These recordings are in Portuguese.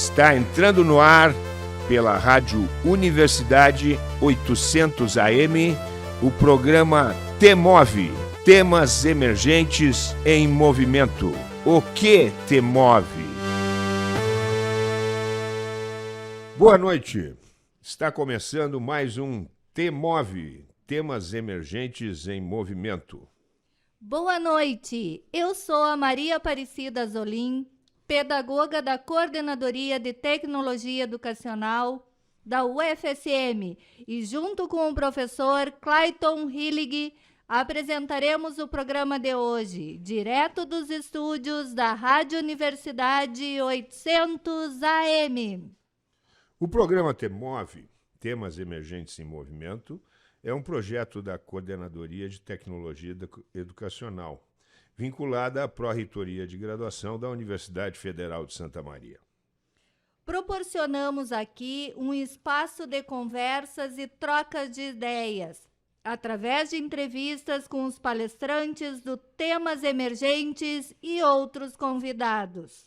Está entrando no ar pela Rádio Universidade 800 AM o programa T-Move, Temas Emergentes em Movimento. O que te move? Boa noite. Está começando mais um T-Move, Temas Emergentes em Movimento. Boa noite. Eu sou a Maria Aparecida Zolim, pedagoga da Coordenadoria de Tecnologia Educacional da UFSM, e junto com o professor Clayton Hillig apresentaremos o programa de hoje, direto dos estúdios da Rádio Universidade 800 AM. O programa T-Move, Temas Emergentes em Movimento, é um projeto da Coordenadoria de Tecnologia Educacional, vinculada à Pró-Reitoria de Graduação da Universidade Federal de Santa Maria. Proporcionamos aqui um espaço de conversas e trocas de ideias, através de entrevistas com os palestrantes do Temas Emergentes e outros convidados.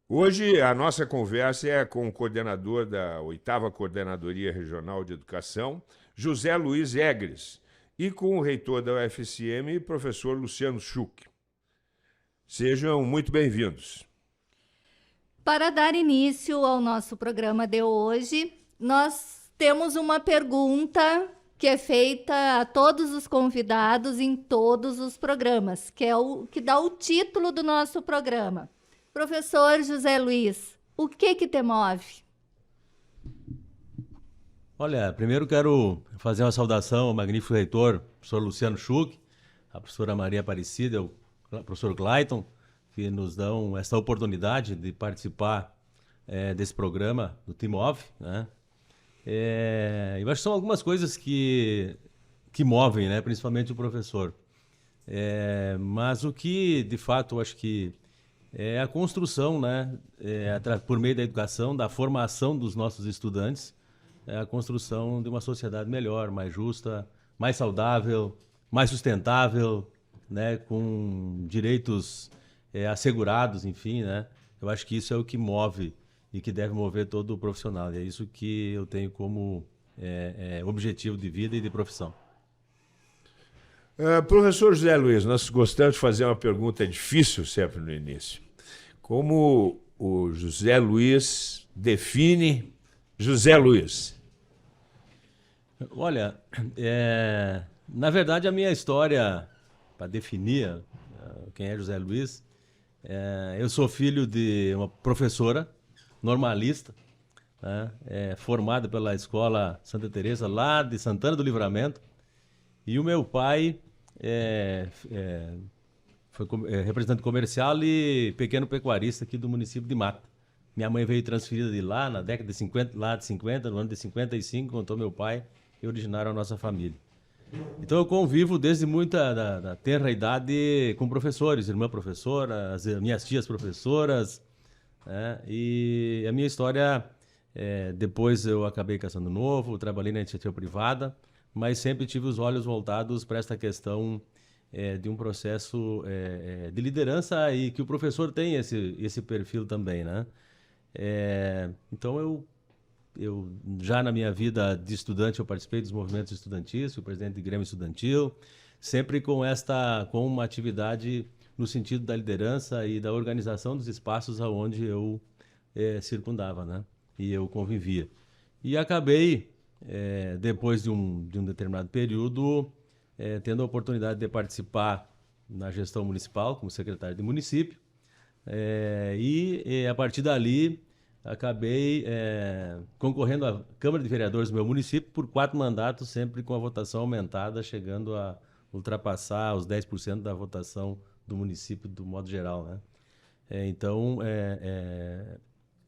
Hoje a nossa conversa é com o coordenador da 8ª Coordenadoria Regional de Educação, José Luiz Egres, e com o reitor da UFSM, professor Luciano Schuch. Sejam muito bem-vindos. Para dar início ao nosso programa de hoje, nós temos uma pergunta que é feita a todos os convidados em todos os programas, que é o que dá o título do nosso programa. Professor José Luiz, o que te move? Olha, primeiro quero fazer uma saudação ao magnífico reitor, professor Luciano Schuch, a professora Maria Aparecida, o professor Clayton, que nos dão essa oportunidade de participar desse programa do T-Move, né? Eu acho que são algumas coisas que movem, né? Principalmente o professor. Mas o que, de fato, eu acho que é a construção, né? Por meio da educação, da formação dos nossos estudantes, a construção de uma sociedade melhor, mais justa, mais saudável, mais sustentável, né? Com direitos assegurados, enfim, né? Eu acho que isso é o que move e que deve mover todo o profissional. E é isso que eu tenho como objetivo de vida e de profissão. Professor José Luiz, nós gostamos de fazer uma pergunta difícil sempre no início. Como o José Luiz define José Luiz? Olha, na verdade a minha história, para definir quem é José Luiz, eu sou filho de uma professora normalista, né, formada pela Escola Santa Teresa lá de Santana do Livramento, e o meu pai foi representante comercial e pequeno pecuarista aqui do município de Mata. Minha mãe veio transferida de lá na década de 50, no ano de 55, contou meu pai, e originaram a nossa família. Então eu convivo desde muita da tenra idade com professores, irmã professora, as minhas tias professoras, né? E a minha história, depois eu acabei casando novo, trabalhei na iniciativa privada, mas sempre tive os olhos voltados para esta questão de um processo de liderança, e que o professor tem esse perfil também, né? Então eu já na minha vida de estudante eu participei dos movimentos estudantis, fui presidente de Grêmio Estudantil, sempre com uma atividade no sentido da liderança e da organização dos espaços aonde eu circundava, né? E eu convivia. E acabei, depois de um determinado período, tendo a oportunidade de participar na gestão municipal como secretário de município, e a partir dali acabei concorrendo à Câmara de Vereadores do meu município por 4 mandatos, sempre com a votação aumentada, chegando a ultrapassar os 10% da votação do município, do modo geral, né? Então,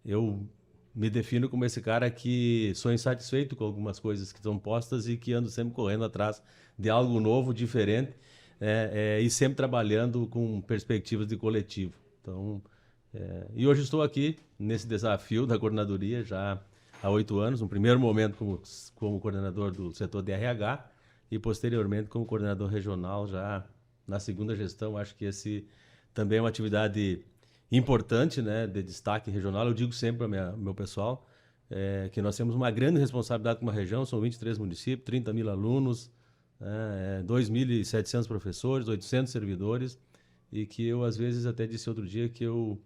eu me defino como esse cara que sou insatisfeito com algumas coisas que estão postas e que ando sempre correndo atrás de algo novo, diferente, e sempre trabalhando com perspectivas de coletivo. Então, e hoje estou aqui nesse desafio da coordenadoria já há 8 anos, no primeiro momento como coordenador do setor de RH e posteriormente como coordenador regional já na segunda gestão. Acho que esse também é uma atividade importante, né, de destaque regional. Eu digo sempre para o meu pessoal que nós temos uma grande responsabilidade com uma região, são 23 municípios, 30 mil alunos, 2.700 professores, 800 servidores, e que eu, às vezes, até disse outro dia que eu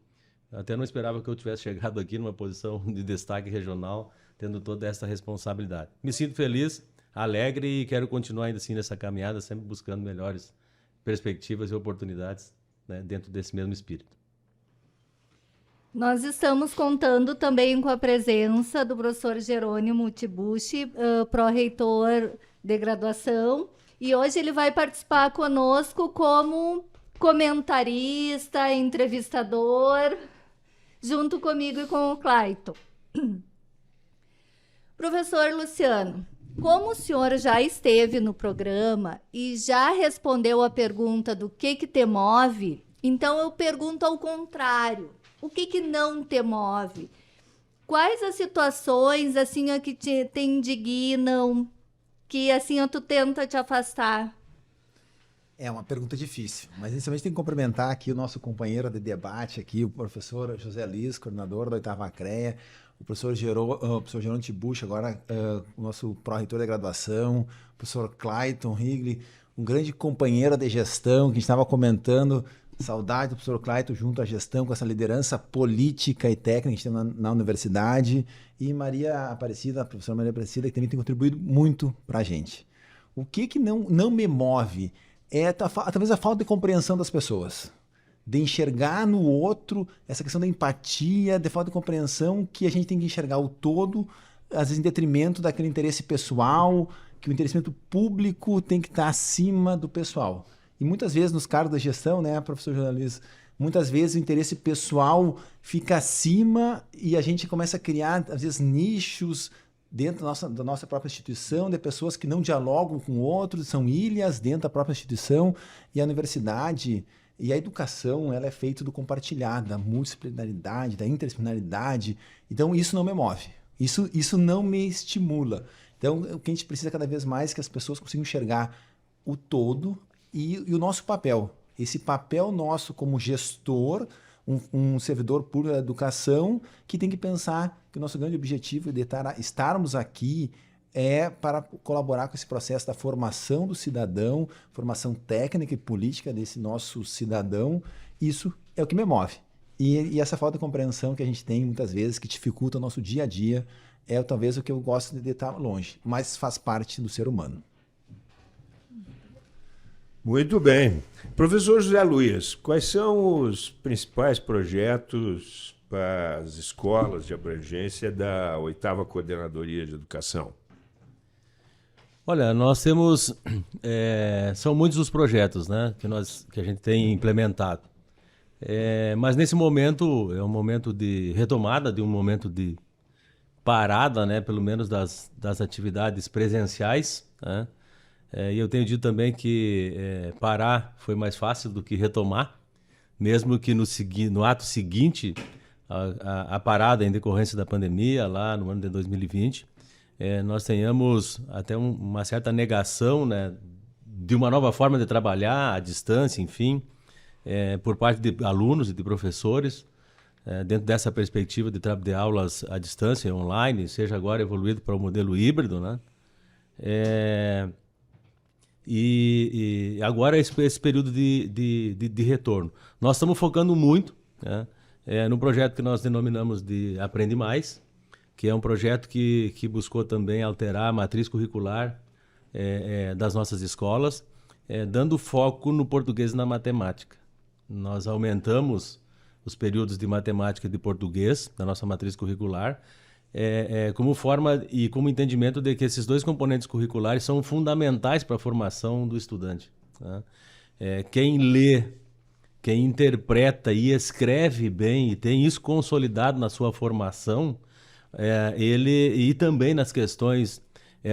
até não esperava que eu tivesse chegado aqui numa posição de destaque regional, tendo toda essa responsabilidade. Me sinto feliz, alegre e quero continuar ainda assim nessa caminhada, sempre buscando melhores perspectivas e oportunidades, né, dentro desse mesmo espírito. Nós estamos contando também com a presença do professor Jerônimo Tibuchi, pró-reitor de graduação, e hoje ele vai participar conosco como comentarista, entrevistador, junto comigo e com o Clayton. Professor Luciano, como o senhor já esteve no programa e já respondeu a pergunta do que te move, então eu pergunto ao contrário. O que não te move? Quais as situações assim que te indignam, que assim tu tenta te afastar? É uma pergunta difícil, mas inicialmente tem que cumprimentar aqui o nosso companheiro de debate aqui, o professor José Luiz, coordenador da 8ª CREA, o professor Jerônimo Tibuchi, agora o nosso pró-reitor da graduação, o professor Clayton Higley, um grande companheiro de gestão que a gente estava comentando. Saudade do professor Clayton junto à gestão, com essa liderança política e técnica que a gente tem na universidade. E Maria Aparecida, a professora Maria Aparecida, que também tem contribuído muito para a gente. O que não me move é talvez a falta de compreensão das pessoas. De enxergar no outro essa questão da empatia, de falta de compreensão que a gente tem que enxergar o todo, às vezes em detrimento daquele interesse pessoal, que o interesse público tem que estar acima do pessoal. E muitas vezes nos cargos da gestão, né, professor Jornalismo, muitas vezes o interesse pessoal fica acima e a gente começa a criar, às vezes, nichos dentro da nossa própria instituição, de pessoas que não dialogam com outros, são ilhas dentro da própria instituição. E a universidade e a educação, ela é feita do compartilhado, da multidisciplinaridade, da interdisciplinaridade. Então, isso não me move. Isso não me estimula. Então, o que a gente precisa cada vez mais é que as pessoas consigam enxergar o todo e o nosso papel. Esse papel nosso como gestor, um servidor público da educação, que tem que pensar que o nosso grande objetivo de estarmos aqui é para colaborar com esse processo da formação do cidadão, formação técnica e política desse nosso cidadão. Isso é o que me move. E essa falta de compreensão que a gente tem muitas vezes, que dificulta o nosso dia a dia, é talvez o que eu gosto de estar longe, mas faz parte do ser humano. Muito bem. Professor José Luiz, quais são os principais projetos para as escolas de abrangência da 8ª Coordenadoria de Educação? Olha, nós temos... são muitos os projetos, né, que a gente tem implementado. Mas nesse momento, é um momento de retomada, de um momento de parada, né, pelo menos das atividades presenciais, né? E eu tenho dito também que parar foi mais fácil do que retomar, mesmo que no ato seguinte, a parada em decorrência da pandemia, lá no ano de 2020, nós tenhamos até uma certa negação, né, de uma nova forma de trabalhar à distância, enfim, por parte de alunos e de professores, dentro dessa perspectiva de aulas à distância, online, seja agora evoluído para o modelo híbrido, né? E agora esse período de retorno. Nós estamos focando muito, né, no projeto que nós denominamos de Aprende Mais, que é um projeto que buscou também alterar a matriz curricular das nossas escolas, dando foco no português e na matemática. Nós aumentamos os períodos de matemática e de português da nossa matriz curricular, como forma e como entendimento de que esses dois componentes curriculares são fundamentais para a formação do estudante, né? Quem lê, quem interpreta e escreve bem e tem isso consolidado na sua formação, e também nas questões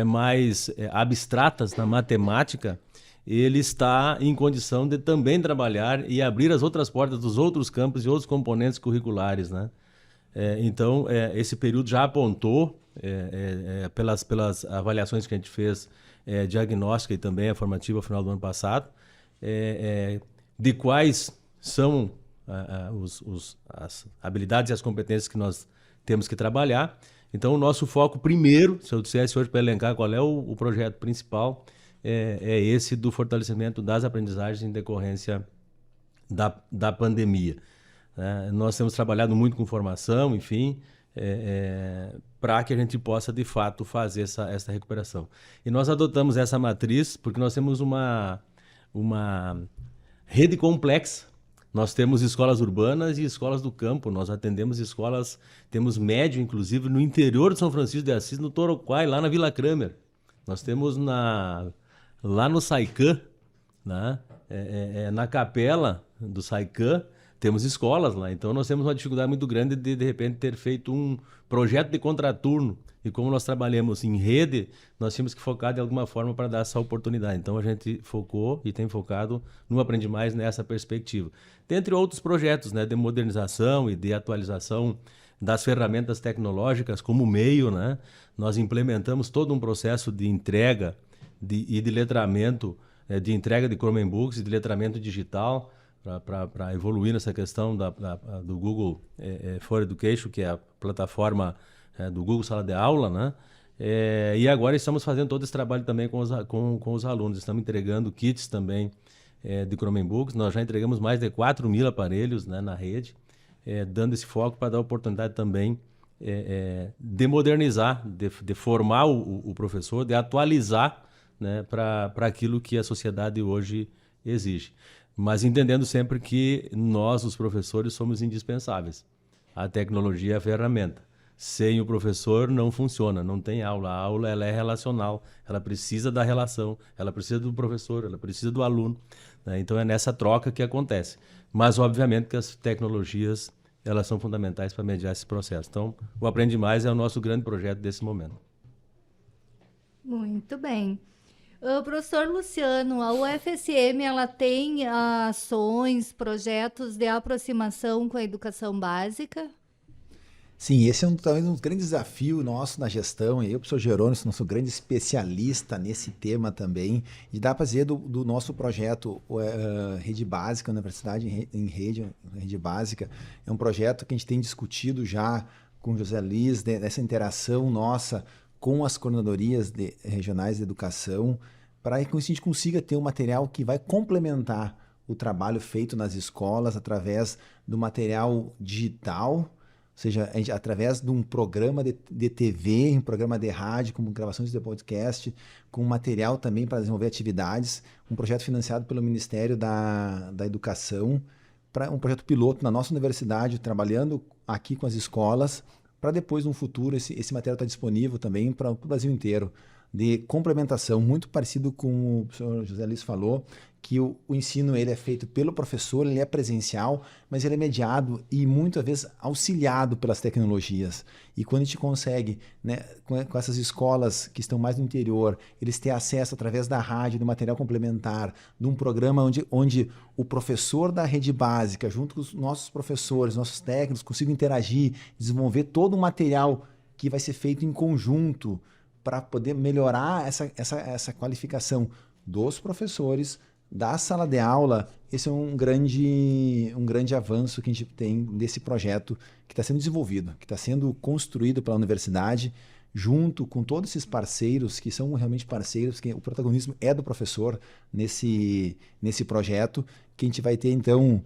mais abstratas na matemática, ele está em condição de também trabalhar e abrir as outras portas dos outros campos e outros componentes curriculares, né? Então, esse período já apontou, pelas avaliações que a gente fez, diagnóstica e também a formativa ao final do ano passado, de quais são as habilidades e as competências que nós temos que trabalhar. Então, o nosso foco primeiro, se eu dissesse hoje para elencar qual é o projeto principal, é esse do fortalecimento das aprendizagens em decorrência da pandemia. Nós temos trabalhado muito com formação, enfim, para que a gente possa, de fato, fazer essa recuperação. E nós adotamos essa matriz porque nós temos uma rede complexa. Nós temos escolas urbanas e escolas do campo. Nós atendemos escolas, temos médio, inclusive, no interior de São Francisco de Assis, no Toroquai, lá na Vila Kramer. Nós temos lá no Saicã, né? Na capela do Saicã, temos escolas lá. Então, nós temos uma dificuldade muito grande de repente, ter feito um projeto de contraturno. E como nós trabalhamos em rede, nós tínhamos que focar de alguma forma para dar essa oportunidade. Então, a gente focou e tem focado no Aprende Mais nessa perspectiva. Dentre outros projetos, né, de modernização e de atualização das ferramentas tecnológicas como meio, né, nós implementamos todo um processo de entrega e de letramento, de entrega de Chromebooks e de letramento digital para evoluir nessa questão do Google for Education, que é a plataforma do Google Sala de Aula, né? E agora estamos fazendo todo esse trabalho também com os alunos. Estamos entregando kits também de Chromebooks. Nós já entregamos mais de 4.000 aparelhos, né, na rede, dando esse foco para dar oportunidade também de modernizar, de formar o professor, de atualizar, né, para aquilo que a sociedade hoje exige. Mas entendendo sempre que nós, os professores, somos indispensáveis. A tecnologia é a ferramenta. Sem o professor não funciona, não tem aula. A aula ela é relacional, ela precisa da relação, ela precisa do professor, ela precisa do aluno, né? Então é nessa troca que acontece. Mas obviamente que as tecnologias elas são fundamentais para mediar esse processo. Então o Aprende Mais é o nosso grande projeto desse momento. Muito bem. Professor Luciano, a UFSM ela tem ações, projetos de aproximação com a educação básica? Sim, esse é talvez um grande desafio nosso na gestão. E eu, professor Jerônimo, nosso grande especialista nesse tema também. E dá para dizer do nosso projeto Rede Básica, Universidade em Rede Básica. É um projeto que a gente tem discutido já com o José Liz, dessa interação nossa com as coordenadorias regionais de educação, para que a gente consiga ter um material que vai complementar o trabalho feito nas escolas através do material digital, ou seja, através de um programa de TV, um programa de rádio, como gravações de podcast, com material também para desenvolver atividades, um projeto financiado pelo Ministério da Educação, um projeto piloto na nossa universidade, trabalhando aqui com as escolas, para depois, no futuro, esse material estar disponível também para o Brasil inteiro, de complementação, muito parecido com o professor José Luiz falou, que o ensino ele é feito pelo professor, ele é presencial, mas ele é mediado e muitas vezes auxiliado pelas tecnologias. E quando a gente consegue, né, com essas escolas que estão mais no interior, eles têm acesso através da rádio, do material complementar, de um programa onde o professor da rede básica, junto com os nossos professores, nossos técnicos, consigam interagir, desenvolver todo um material que vai ser feito em conjunto para poder melhorar essa qualificação dos professores, da sala de aula. Esse é um grande avanço que a gente tem desse projeto que está sendo desenvolvido, que está sendo construído pela universidade, junto com todos esses parceiros, que são realmente parceiros, que o protagonismo é do professor nesse projeto, que a gente vai ter, então,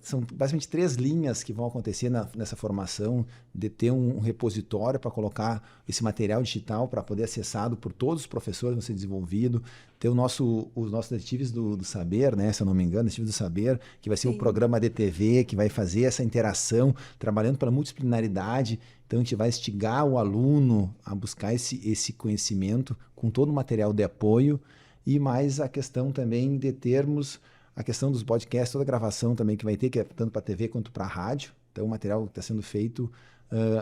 são basicamente 3 linhas que vão acontecer nessa formação, de ter um repositório para colocar esse material digital para poder acessado por todos os professores, vão ser desenvolvido, ter os nossos detetives do saber, né, se eu não me engano, detetives do saber, que vai ser o programa de TV, que vai fazer essa interação, trabalhando pela multidisciplinaridade. Então a gente vai instigar o aluno a buscar esse conhecimento com todo o material de apoio, e mais a questão também de termos a questão dos podcasts, toda a gravação também que vai ter, que é tanto para a TV quanto para a rádio. Então, o material está sendo feito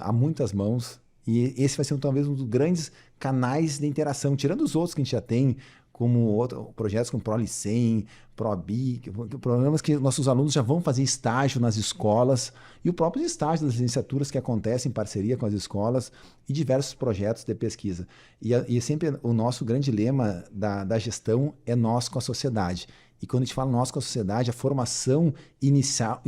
a muitas mãos. E esse vai ser talvez um dos grandes canais de interação, tirando os outros que a gente já tem, como projetos como ProLicem, ProBi, programas que nossos alunos já vão fazer estágio nas escolas, e o próprio estágio das licenciaturas que acontecem em parceria com as escolas, e diversos projetos de pesquisa. E sempre o nosso grande lema da gestão é nós com a sociedade. E quando a gente fala nós com a sociedade, a formação inicial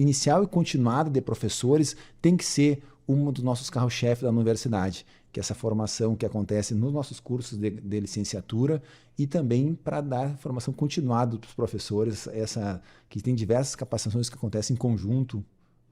e continuada de professores tem que ser um dos nossos carros-chefe da universidade, que é essa formação que acontece nos nossos cursos de licenciatura e também para dar formação continuada para os professores, que tem diversas capacitações que acontecem em conjunto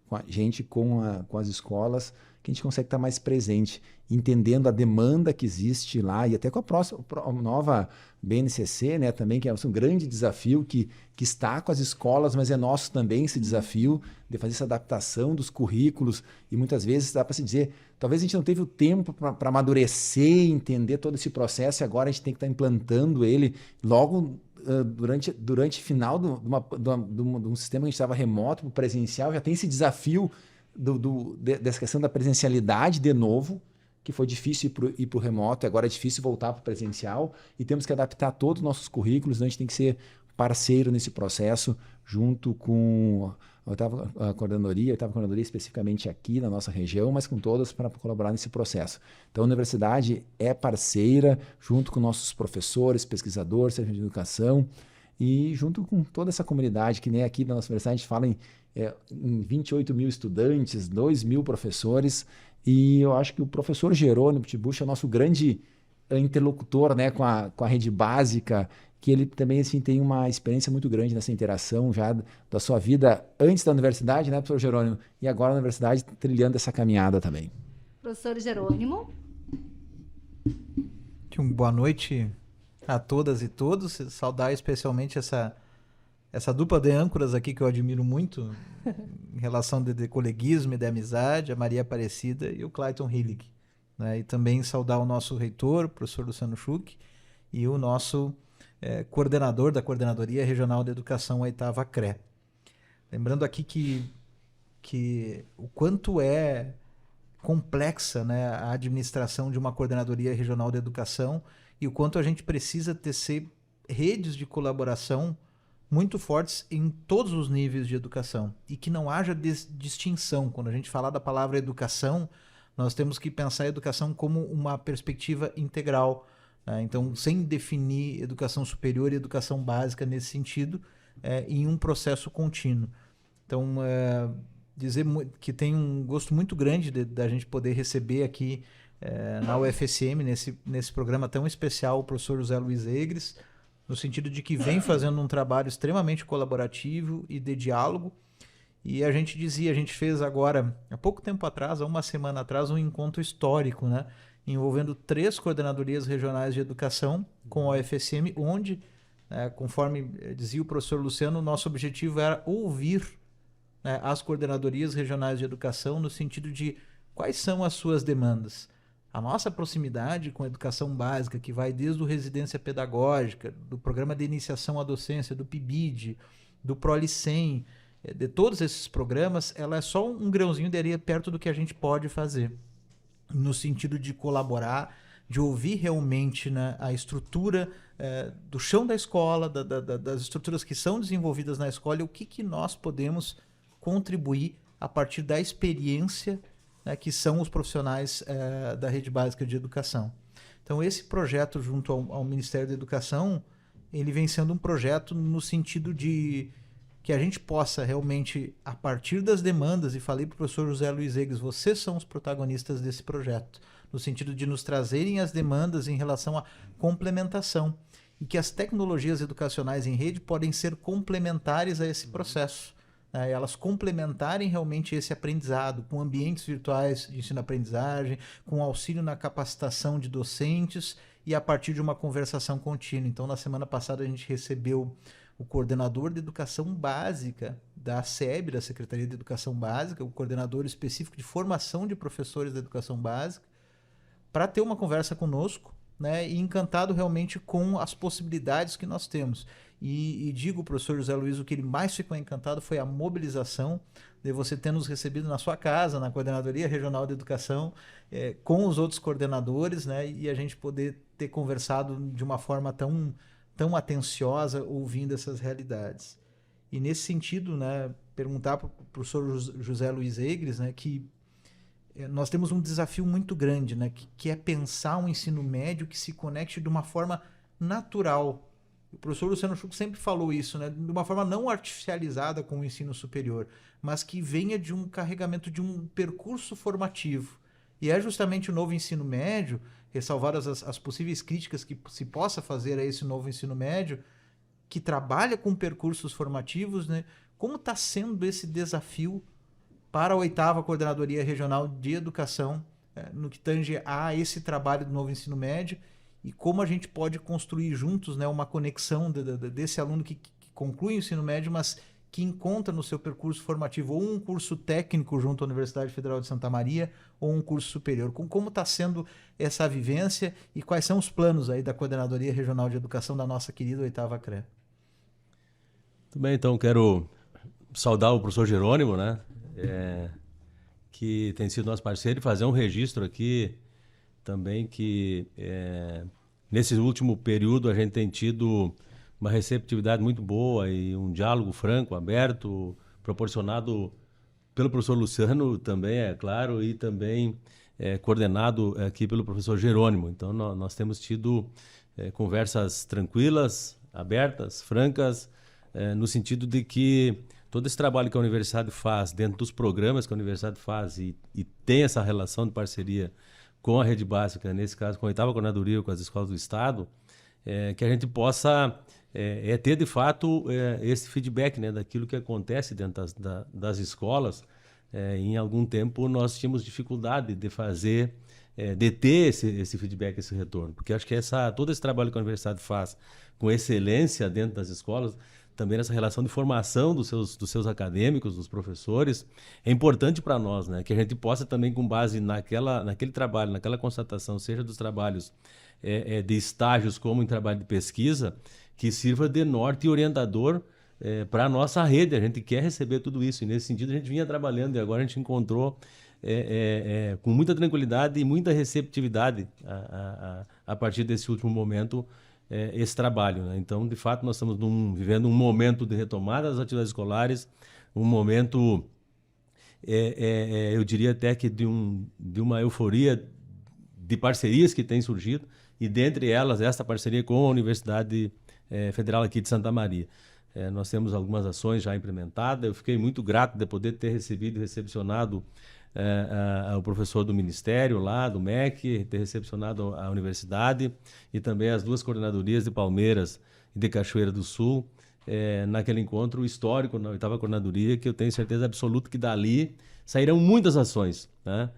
com a gente, com as escolas, que a gente consegue estar mais presente, entendendo a demanda que existe lá e até com a nova BNCC, né, também, que é um grande desafio que está com as escolas, mas é nosso também esse desafio de fazer essa adaptação dos currículos e muitas vezes dá para se dizer, talvez a gente não teve o tempo para amadurecer, entender todo esse processo e agora a gente tem que estar implantando ele logo durante o final de um sistema que a gente estava remoto para presencial, já tem esse desafio dessa questão da presencialidade de novo, que foi difícil ir para o remoto, agora é difícil voltar para o presencial e temos que adaptar todos os nossos currículos, então a gente tem que ser parceiro nesse processo junto com a oitava coordenadoria especificamente aqui na nossa região, mas com todas para colaborar nesse processo. Então a universidade é parceira junto com nossos professores, pesquisadores, serviço de educação e junto com toda essa comunidade, que nem aqui na nossa universidade a gente fala em 28 mil estudantes, 2 mil professores, e eu acho que o professor Jerônimo Tibucha é o nosso grande interlocutor, né, com a rede básica, que ele também assim, tem uma experiência muito grande nessa interação já da sua vida antes da universidade, né, professor Jerônimo? E agora na universidade trilhando essa caminhada também. Professor Jerônimo. Boa noite a todas e todos. Saudar especialmente essa dupla de âncoras aqui que eu admiro muito em relação de coleguismo e de amizade, a Maria Aparecida e o Clayton Hillig, né? E também saudar o nosso reitor, o professor Luciano Schuch, e o nosso coordenador da Coordenadoria Regional de Educação, a oitava CRE. Lembrando aqui que o quanto é complexa, né, a administração de uma Coordenadoria Regional de Educação e o quanto a gente precisa tecer redes de colaboração muito fortes em todos os níveis de educação e que não haja distinção. Quando a gente falar da palavra educação, nós temos que pensar a educação como uma perspectiva integral, né? Então, sem definir educação superior e educação básica nesse sentido, em um processo contínuo. Então, dizer que tem um gosto muito grande da gente poder receber aqui na UFSM, nesse programa tão especial, o professor José Luiz Egres, no sentido de que vem fazendo um trabalho extremamente colaborativo e de diálogo. E a gente fez agora, há pouco tempo atrás, há uma semana atrás, um encontro histórico, né, envolvendo 3 coordenadorias regionais de educação com a UFSM, onde, conforme dizia o professor Luciano, o nosso objetivo era ouvir, né, as coordenadorias regionais de educação no sentido de quais são as suas demandas. A nossa proximidade com a educação básica, que vai desde o residência pedagógica, do programa de iniciação à docência, do PIBID, do ProLicem, de todos esses programas, ela é só um grãozinho de areia perto do que a gente pode fazer, no sentido de colaborar, de ouvir realmente, né, a estrutura do chão da escola, das estruturas que são desenvolvidas na escola e o que nós podemos contribuir a partir da experiência, né, que são os profissionais da rede básica de educação. Então, esse projeto junto ao Ministério da Educação, ele vem sendo um projeto no sentido de que a gente possa realmente, a partir das demandas, e falei para o professor José Luiz Egres, vocês são os protagonistas desse projeto, no sentido de nos trazerem as demandas em relação à complementação, e que as tecnologias educacionais em rede podem ser complementares a esse processo. Elas complementarem realmente esse aprendizado com ambientes virtuais de ensino-aprendizagem, com auxílio na capacitação de docentes e a partir de uma conversação contínua. Então, na semana passada, a gente recebeu o coordenador de educação básica da SEB, da Secretaria de Educação Básica, o coordenador específico de formação de professores da educação básica, para ter uma conversa conosco, né, e encantado realmente com as possibilidades que nós temos. E digo, professor José Luiz, o que ele mais ficou encantado foi a mobilização de você ter nos recebido na sua casa, na Coordenadoria Regional de Educação, com os outros coordenadores, né, e a gente poder ter conversado de uma forma tão atenciosa, ouvindo essas realidades. E nesse sentido, né, perguntar para o professor José Luiz Egres, né, que nós temos um desafio muito grande, né, que é pensar um ensino médio que se conecte de uma forma natural O professor Luciano Schuch sempre falou isso, né? De uma forma não artificializada com o ensino superior, mas que venha de um carregamento de um percurso formativo. E é justamente o novo ensino médio, ressalvadas as possíveis críticas que se possa fazer a esse novo ensino médio, que trabalha com percursos formativos, né? Como está sendo esse desafio para a 8ª Coordenadoria Regional de Educação, no que tange a esse trabalho do novo ensino médio, e como a gente pode construir juntos, né, uma conexão desse aluno que conclui o ensino médio, mas que encontra no seu percurso formativo ou um curso técnico junto à Universidade Federal de Santa Maria ou um curso superior. Como está sendo essa vivência e quais são os planos aí da Coordenadoria Regional de Educação da nossa querida 8ª CREA? Muito bem, então quero saudar o professor Jerônimo, né, que tem sido nosso parceiro, e fazer um registro aqui também que nesse último período a gente tem tido uma receptividade muito boa e um diálogo franco, aberto, proporcionado pelo professor Luciano também, é claro, e também coordenado aqui pelo professor Jerônimo. Então nós temos tido conversas tranquilas, abertas, francas, no sentido de que todo esse trabalho que a universidade faz, dentro dos programas que a universidade faz e tem essa relação de parceria com a rede básica, nesse caso com a 8ª Coordenadoria, com as escolas do Estado, que a gente possa ter, de fato, esse feedback, né, daquilo que acontece dentro das escolas. Em algum tempo nós tínhamos dificuldade de fazer, de ter esse feedback, esse retorno, porque acho que todo esse trabalho que a universidade faz com excelência dentro das escolas, também nessa relação de formação dos seus acadêmicos, dos professores, é importante para nós, né? Que a gente possa também, com base naquele trabalho, naquela constatação, seja dos trabalhos de estágios como em trabalho de pesquisa, que sirva de norte e orientador para a nossa rede. A gente quer receber tudo isso, e nesse sentido a gente vinha trabalhando, e agora a gente encontrou com muita tranquilidade e muita receptividade a partir desse último momento, esse trabalho, né? Então, de fato, nós estamos vivendo um momento de retomada das atividades escolares, um momento, eu diria até que de uma euforia de parcerias que tem surgido, e dentre elas essa parceria com a Universidade Federal aqui de Santa Maria. Nós temos algumas ações já implementadas. Eu fiquei muito grato de poder ter recebido e recepcionado o professor do Ministério lá, do MEC, ter recepcionado a universidade e também as 2 coordenadorias de Palmeiras e de Cachoeira do Sul, naquele encontro histórico na 8ª Coordenadoria, que eu tenho certeza absoluta que dali sairão muitas ações, né?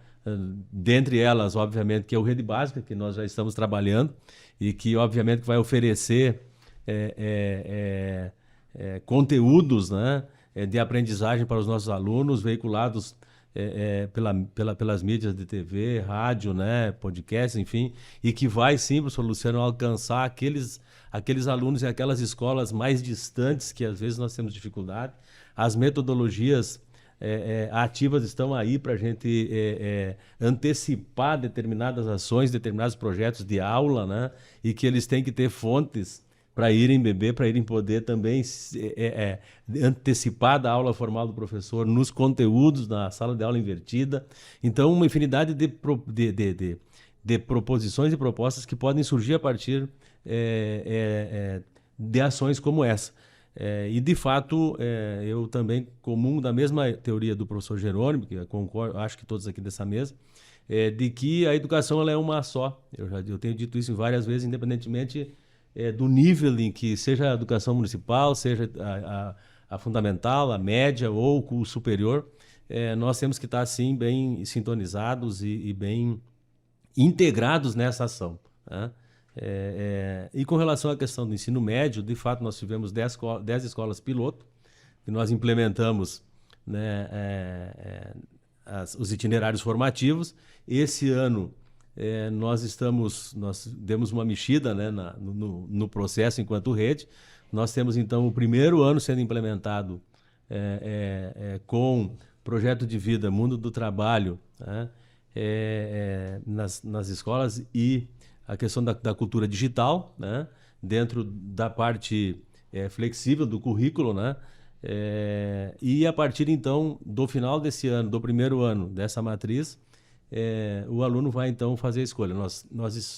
Dentre elas, obviamente, que é o Rede Básica, que nós já estamos trabalhando e que, obviamente, vai oferecer conteúdos, né, de aprendizagem para os nossos alunos, veiculados pelas mídias de TV, rádio, né, podcast, enfim, e que vai sim, professor Luciano, alcançar aqueles alunos e aquelas escolas mais distantes que às vezes nós temos dificuldade. As metodologias ativas estão aí para a gente antecipar determinadas ações, determinados projetos de aula, né, e que eles têm que ter fontes para irem beber, para irem poder também antecipar da aula formal do professor nos conteúdos da sala de aula invertida. Então, uma infinidade de proposições e propostas que podem surgir a partir de ações como essa. E, de fato, eu também comungo da mesma teoria do professor Jerônimo, que eu concordo, acho que todos aqui dessa mesa, de que a educação ela é uma só. Eu tenho dito isso várias vezes, independentemente do nível em que seja a educação municipal, seja a fundamental, a média ou o superior, nós temos que estar, assim, bem sintonizados e bem integrados nessa ação, né? E com relação à questão do ensino médio, de fato, nós tivemos 10 escolas piloto, que nós implementamos, né, os itinerários formativos. Esse ano nós demos uma mexida, né, no processo enquanto rede. Nós temos, então, o primeiro ano sendo implementado com projeto de vida, mundo do trabalho, né, nas escolas, e a questão da cultura digital, né, dentro da parte flexível do currículo, né, e a partir, então, do final desse ano, do primeiro ano dessa matriz, o aluno vai, então, fazer a escolha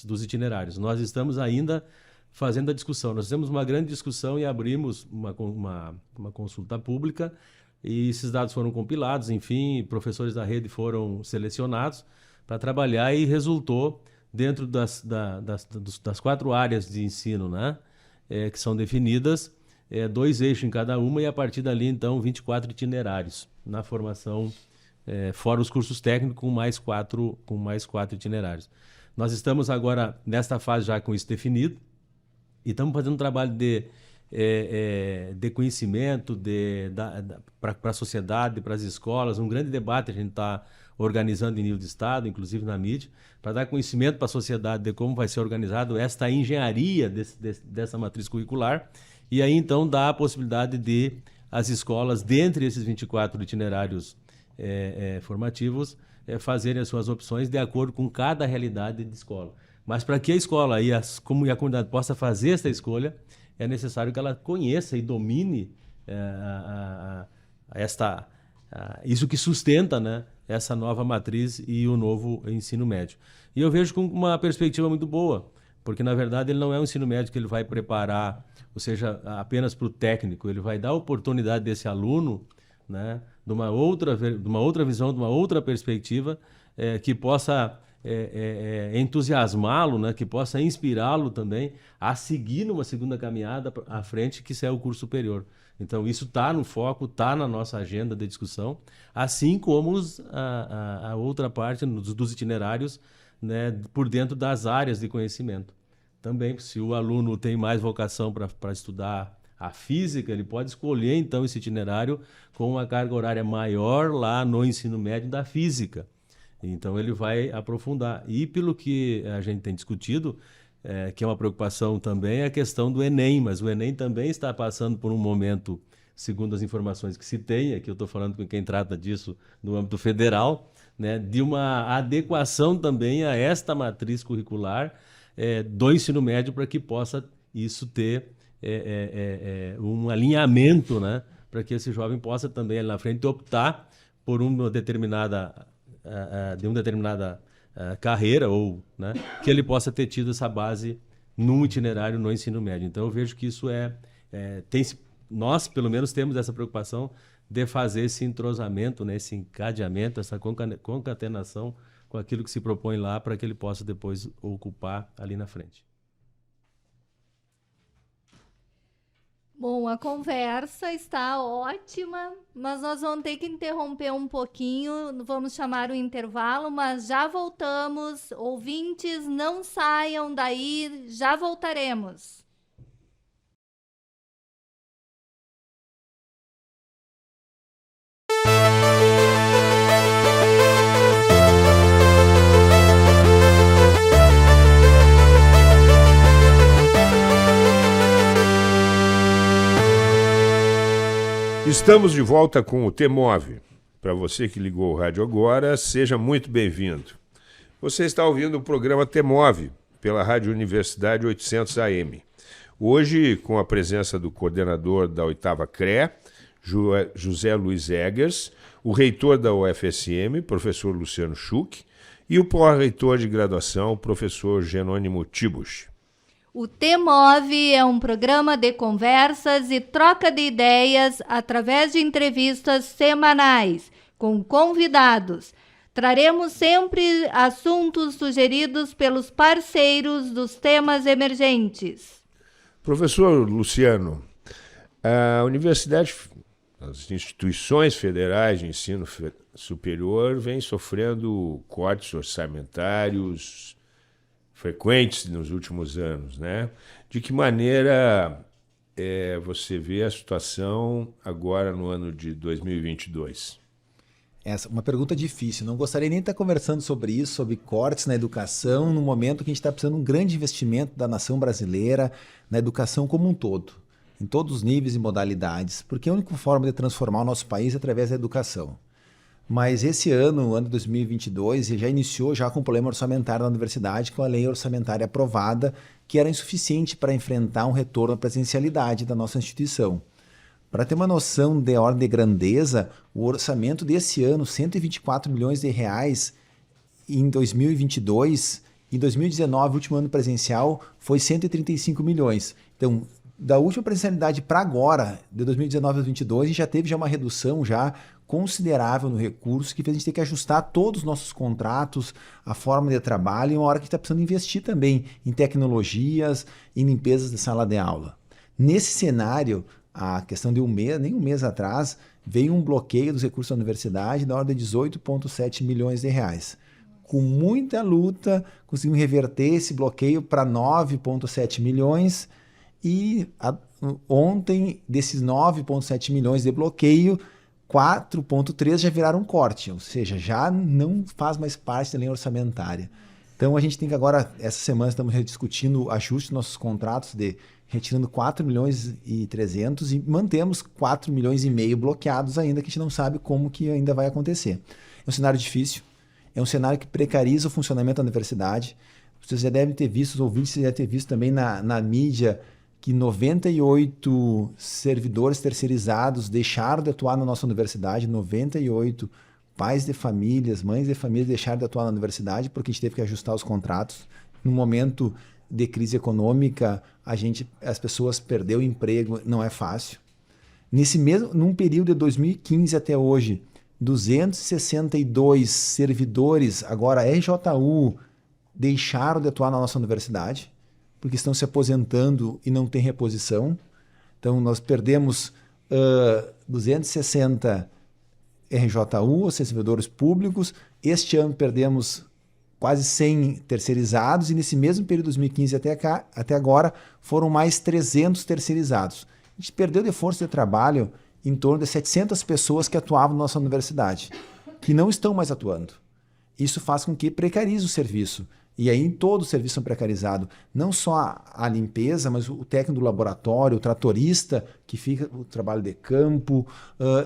dos itinerários. Nós estamos ainda fazendo a discussão. Nós fizemos uma grande discussão e abrimos uma consulta pública, e esses dados foram compilados, enfim, professores da rede foram selecionados para trabalhar, e resultou dentro das 4 áreas de ensino, né, que são definidas, 2 eixos em cada uma, e a partir dali, então, 24 itinerários na formação, fora os cursos técnicos, com mais 4 itinerários. Nós estamos agora nesta fase já com isso definido, e estamos fazendo um trabalho de conhecimento para a sociedade, para as escolas, um grande debate a gente está organizando em nível de Estado, inclusive na mídia, para dar conhecimento para a sociedade de como vai ser organizado esta engenharia dessa matriz curricular, e aí então dá a possibilidade de as escolas, dentre esses 24 itinerários formativos, fazerem as suas opções de acordo com cada realidade de escola. Mas para que a escola e a comunidade possa fazer essa escolha, é necessário que ela conheça e domine isso que sustenta, né, essa nova matriz e o novo ensino médio. E eu vejo com uma perspectiva muito boa, porque, na verdade, ele não é um ensino médio que ele vai preparar, ou seja, apenas para o técnico, ele vai dar a oportunidade desse aluno, né, de uma outra visão, de uma outra perspectiva, que possa entusiasmá-lo, né, que possa inspirá-lo também a seguir numa segunda caminhada à frente, que é o curso superior. Então, isso está no foco, está na nossa agenda de discussão, assim como a outra parte dos itinerários, né, por dentro das áreas de conhecimento. Também, se o aluno tem mais vocação para estudar a física, ele pode escolher, então, esse itinerário com uma carga horária maior lá no ensino médio da física. Então, ele vai aprofundar. E, pelo que a gente tem discutido, que é uma preocupação também, é a questão do Enem, mas o Enem também está passando por um momento, segundo as informações que se tem, aqui eu estou falando com quem trata disso no âmbito federal, né, de uma adequação também a esta matriz curricular do ensino médio, para que possa isso ter um alinhamento, né, para que esse jovem possa também, ali na frente, optar por uma determinada carreira, ou, né, que ele possa ter tido essa base num itinerário no ensino médio. Então, eu vejo que isso nós, pelo menos, temos essa preocupação de fazer esse entrosamento, né, esse encadeamento, essa concatenação com aquilo que se propõe lá, para que ele possa depois ocupar ali na frente. Bom, a conversa está ótima, mas nós vamos ter que interromper um pouquinho, vamos chamar o intervalo, mas já voltamos. Ouvintes, não saiam daí, já voltaremos. Estamos de volta com o TMOV. Para você que ligou o rádio agora, seja muito bem-vindo. Você está ouvindo o programa TMOV pela Rádio Universidade 800 AM. Hoje, com a presença do coordenador da 8ª CRE, José Luiz Eggers, o reitor da UFSM, professor Luciano Schuch, e o pró-reitor de graduação, professor Jerônimo Tibuch. O TMOV é um programa de conversas e troca de ideias através de entrevistas semanais com convidados. Traremos sempre assuntos sugeridos pelos parceiros dos temas emergentes. Professor Luciano, a universidade, as instituições federais de ensino superior vêm sofrendo cortes orçamentários frequentes nos últimos anos, né? De que maneira você vê a situação agora no ano de 2022? Essa é uma pergunta difícil. Não gostaria nem de estar conversando sobre isso, sobre cortes na educação, no momento que a gente está precisando de um grande investimento da nação brasileira na educação como um todo, em todos os níveis e modalidades, porque a única forma de transformar o nosso país é através da educação. Mas esse ano, o ano de 2022, ele já iniciou já com um problema orçamentário na universidade, com a lei orçamentária aprovada, que era insuficiente para enfrentar um retorno à presencialidade da nossa instituição. Para ter uma noção de ordem de grandeza, o orçamento desse ano, 124 milhões de reais, em 2022, Em 2019, o último ano presencial, foi 135 milhões. Então, da última presencialidade para agora, de 2019 a 2022, a gente já teve uma redução já considerável no recurso, que fez a gente ter que ajustar todos os nossos contratos, a forma de trabalho, e uma hora que a gente está precisando investir também em tecnologias, em limpezas de sala de aula. Nesse cenário, a questão de nem um mês atrás, veio um bloqueio dos recursos da universidade na ordem de 18,7 milhões de reais. Com muita luta, conseguimos reverter esse bloqueio para 9,7 milhões e ontem, desses 9,7 milhões de bloqueio, 4,3 já viraram corte, ou seja, já não faz mais parte da linha orçamentária. Então a gente tem que agora, essa semana estamos rediscutindo o ajuste dos nossos contratos, retirando 4 milhões e 300 e mantemos 4 milhões e meio bloqueados ainda, que a gente não sabe como que ainda vai acontecer. É um cenário difícil, é um cenário que precariza o funcionamento da universidade. Vocês já devem ter visto, os ouvintes já devem ter visto também na mídia, que 98 servidores terceirizados deixaram de atuar na nossa universidade, 98 pais de famílias, mães de famílias deixaram de atuar na universidade porque a gente teve que ajustar os contratos. No momento de crise econômica, as pessoas perderam o emprego, não é fácil. Num período de 2015 até hoje, 262 servidores, agora RJU, deixaram de atuar na nossa universidade, porque estão se aposentando e não tem reposição. Então, nós perdemos 260 RJU, ou servidores públicos. Este ano perdemos quase 100 terceirizados e nesse mesmo período de 2015 até agora foram mais 300 terceirizados. A gente perdeu de força de trabalho em torno de 700 pessoas que atuavam na nossa universidade, que não estão mais atuando. Isso faz com que precarize o serviço. E aí todo o serviço é precarizado. Não só a limpeza, mas o técnico do laboratório, o tratorista que fica o trabalho de campo,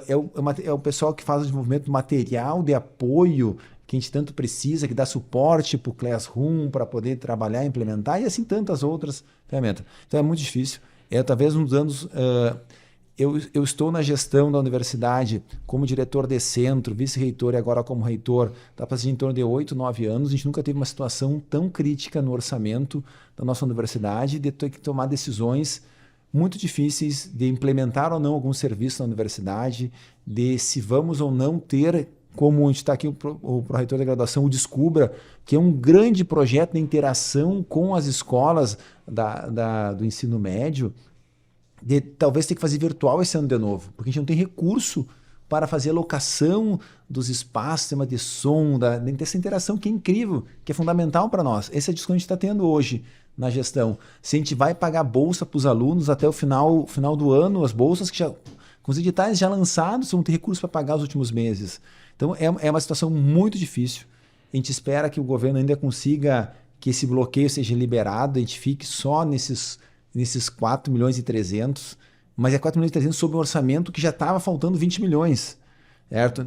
é o pessoal que faz o desenvolvimento do material de apoio que a gente tanto precisa, que dá suporte para o Classroom, para poder trabalhar e implementar, e assim tantas outras ferramentas. Então é muito difícil. Talvez uns anos... Eu estou na gestão da universidade como diretor de centro, vice-reitor e agora como reitor, está passando em torno de 8, 9 anos. A gente nunca teve uma situação tão crítica no orçamento da nossa universidade de ter que tomar decisões muito difíceis de implementar ou não algum serviço na universidade, de se vamos ou não ter, como a gente está aqui, o pró-reitor da graduação, o Descubra, que é um grande projeto de interação com as escolas do ensino médio, de talvez ter que fazer virtual esse ano de novo, porque a gente não tem recurso para fazer a locação dos espaços, sistema de som, dessa interação que é incrível, que é fundamental para nós. Essa é a discussão que a gente está tendo hoje na gestão. Se a gente vai pagar bolsa para os alunos até o final do ano, as bolsas que com os editais já lançados, vão ter recurso para pagar os últimos meses. Então é uma situação muito difícil. A gente espera que o governo ainda consiga que esse bloqueio seja liberado, a gente fique só nesses 4 milhões e 300, mas é 4 milhões e 300 sobre um orçamento que já estava faltando 20 milhões. Certo?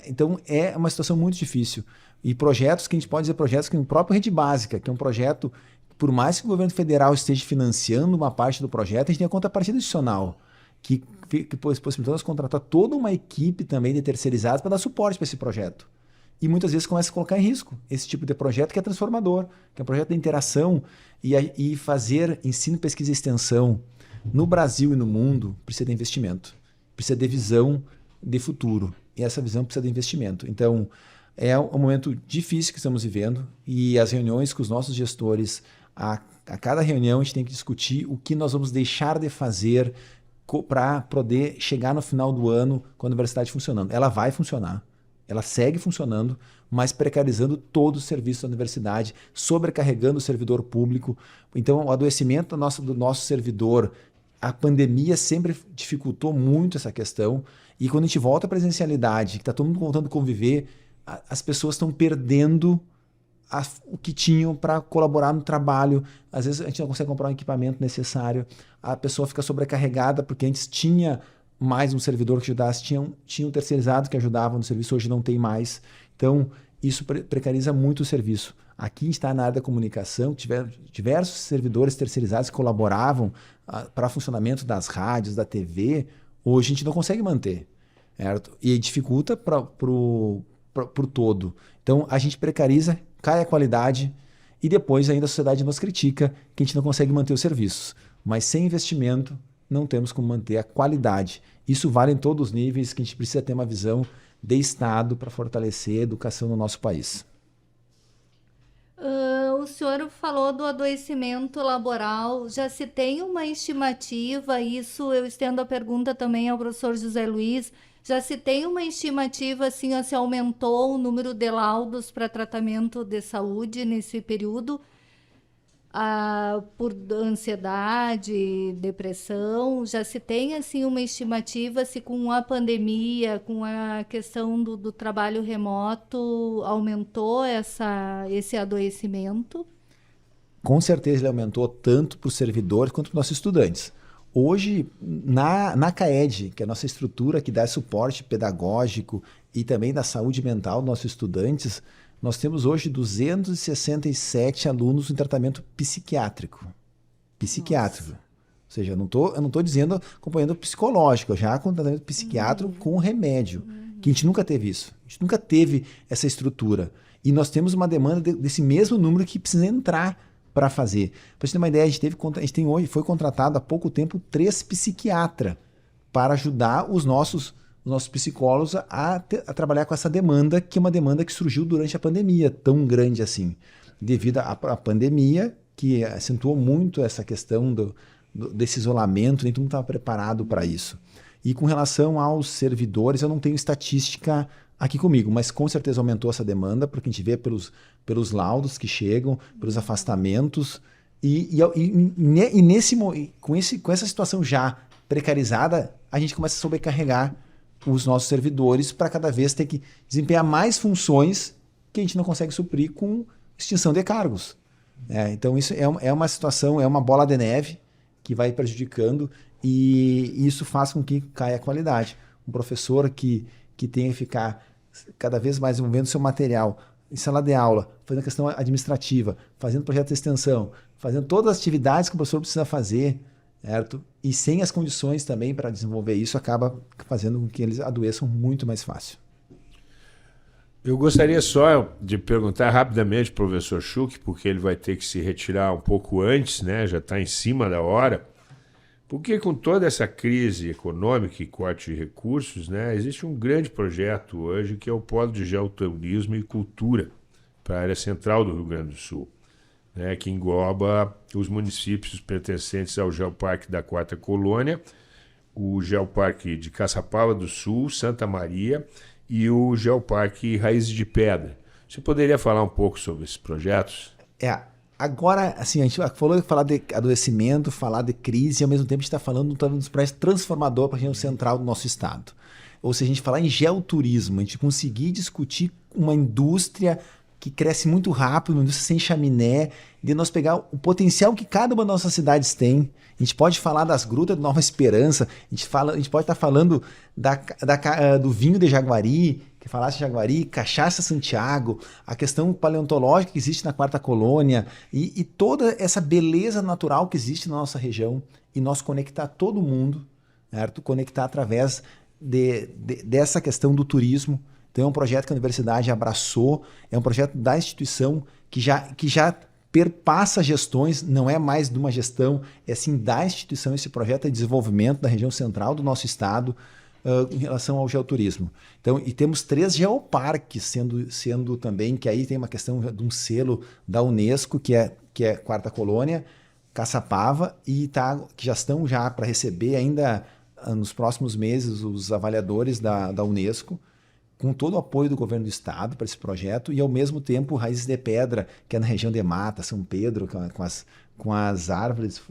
Então é uma situação muito difícil. E projetos que a gente pode dizer, projetos que o próprio Rede Básica, que é um projeto, por mais que o governo federal esteja financiando uma parte do projeto, a gente tem a contrapartida adicional, que possibilitou nós contratar toda uma equipe também de terceirizados para dar suporte para esse projeto. E muitas vezes começa a colocar em risco esse tipo de projeto que é transformador, que é um projeto de interação e fazer ensino, pesquisa e extensão no Brasil e no mundo precisa de investimento, precisa de visão de futuro. E essa visão precisa de investimento. Então, é um momento difícil que estamos vivendo e as reuniões com os nossos gestores, a cada reunião a gente tem que discutir o que nós vamos deixar de fazer para poder chegar no final do ano com a universidade funcionando. Ela vai funcionar. Ela segue funcionando, mas precarizando todo o serviço da universidade, sobrecarregando o servidor público. Então, o adoecimento do nosso servidor, a pandemia sempre dificultou muito essa questão. E quando a gente volta à presencialidade, que está todo mundo voltando a conviver, as pessoas estão perdendo o que tinham para colaborar no trabalho. Às vezes a gente não consegue comprar um equipamento necessário, a pessoa fica sobrecarregada, porque antes tinha mais um servidor que ajudasse, tinha um terceirizado que ajudava no serviço, hoje não tem mais. Então, isso precariza muito o serviço. Aqui está na área da comunicação, tiveram diversos servidores terceirizados que colaboravam para o funcionamento das rádios, da TV. Hoje a gente não consegue manter, certo? E dificulta para o todo. Então, a gente precariza, cai a qualidade e depois ainda a sociedade nos critica que a gente não consegue manter os serviços. Mas sem investimento não temos como manter a qualidade. Isso vale em todos os níveis, que a gente precisa ter uma visão de Estado para fortalecer a educação no nosso país. O senhor falou do adoecimento laboral. Já se tem uma estimativa, isso eu estendo a pergunta também ao professor José Luiz, já se tem uma estimativa assim, se aumentou o número de laudos para tratamento de saúde nesse período? Por ansiedade, depressão, já se tem assim uma estimativa se com a pandemia, com a questão do trabalho remoto, aumentou esse adoecimento? Com certeza ele aumentou tanto para os servidores quanto para os nossos estudantes. Hoje, na CAED, que é a nossa estrutura que dá suporte pedagógico e também da saúde mental dos nossos estudantes, nós temos hoje 267 alunos em tratamento psiquiátrico. Psiquiátrico. Ou seja, eu não estou dizendo acompanhando psicológico, já com tratamento psiquiátrico com remédio. Que a gente nunca teve isso. A gente nunca teve essa estrutura. E nós temos uma demanda desse mesmo número que precisa entrar para fazer. Para você ter uma ideia, a gente tem hoje, foi contratado há pouco tempo 3 psiquiatras para ajudar os nossos psicólogos a trabalhar com essa demanda, que é uma demanda que surgiu durante a pandemia, tão grande assim. Devido à pandemia, que acentuou muito essa questão desse isolamento, nem todo mundo estava preparado para isso. E com relação aos servidores, eu não tenho estatística aqui comigo, mas com certeza aumentou essa demanda, porque a gente vê pelos laudos que chegam, pelos afastamentos, com essa situação já precarizada, a gente começa a sobrecarregar os nossos servidores para cada vez ter que desempenhar mais funções que a gente não consegue suprir com extinção de cargos. Então isso é uma situação, é uma bola de neve que vai prejudicando e isso faz com que caia a qualidade. Um professor que tenha que ficar cada vez mais envolvendo seu material em sala de aula, fazendo questão administrativa, fazendo projeto de extensão, fazendo todas as atividades que o professor precisa fazer, certo? E sem as condições também para desenvolver isso, acaba fazendo com que eles adoeçam muito mais fácil. Eu gostaria só de perguntar rapidamente para o professor Schuch, porque ele vai ter que se retirar um pouco antes, né? Já está em cima da hora. Porque com toda essa crise econômica e corte de recursos, né, existe um grande projeto hoje que é o Polo de Geoturismo e Cultura para a área central do Rio Grande do Sul, né, que engloba os municípios pertencentes ao Geoparque da Quarta Colônia, o Geoparque de Caçapava do Sul, Santa Maria e o Geoparque Raízes de Pedra. Você poderia falar um pouco sobre esses projetos? Agora, assim, a gente falou de falar de adoecimento, falar de crise, e ao mesmo tempo a gente está falando de um projeto transformador para a região central do nosso estado. Ou seja, a gente falar em geoturismo, a gente conseguir discutir uma indústria que cresce muito rápido, uma indústria sem chaminé, de nós pegar o potencial que cada uma das nossas cidades tem. A gente pode falar das grutas de Nova Esperança, a gente pode estar falando do vinho de Jaguari, que falasse Jaguari, Cachaça Santiago, a questão paleontológica que existe na Quarta Colônia e toda essa beleza natural que existe na nossa região e nós conectar todo mundo, certo? Conectar através dessa questão do turismo. Então é um projeto que a universidade abraçou, é um projeto da instituição que já perpassa gestões, não é mais de uma gestão, é sim da instituição esse projeto de desenvolvimento da região central do nosso estado, em relação ao geoturismo. Então, e temos 3 geoparques sendo também, que aí tem uma questão de um selo da Unesco, que é Quarta Colônia, Caçapava, que já estão para receber ainda nos próximos meses os avaliadores da Unesco, com todo o apoio do governo do estado para esse projeto, e ao mesmo tempo Raízes de Pedra, que é na região de Mata, São Pedro, com as árvores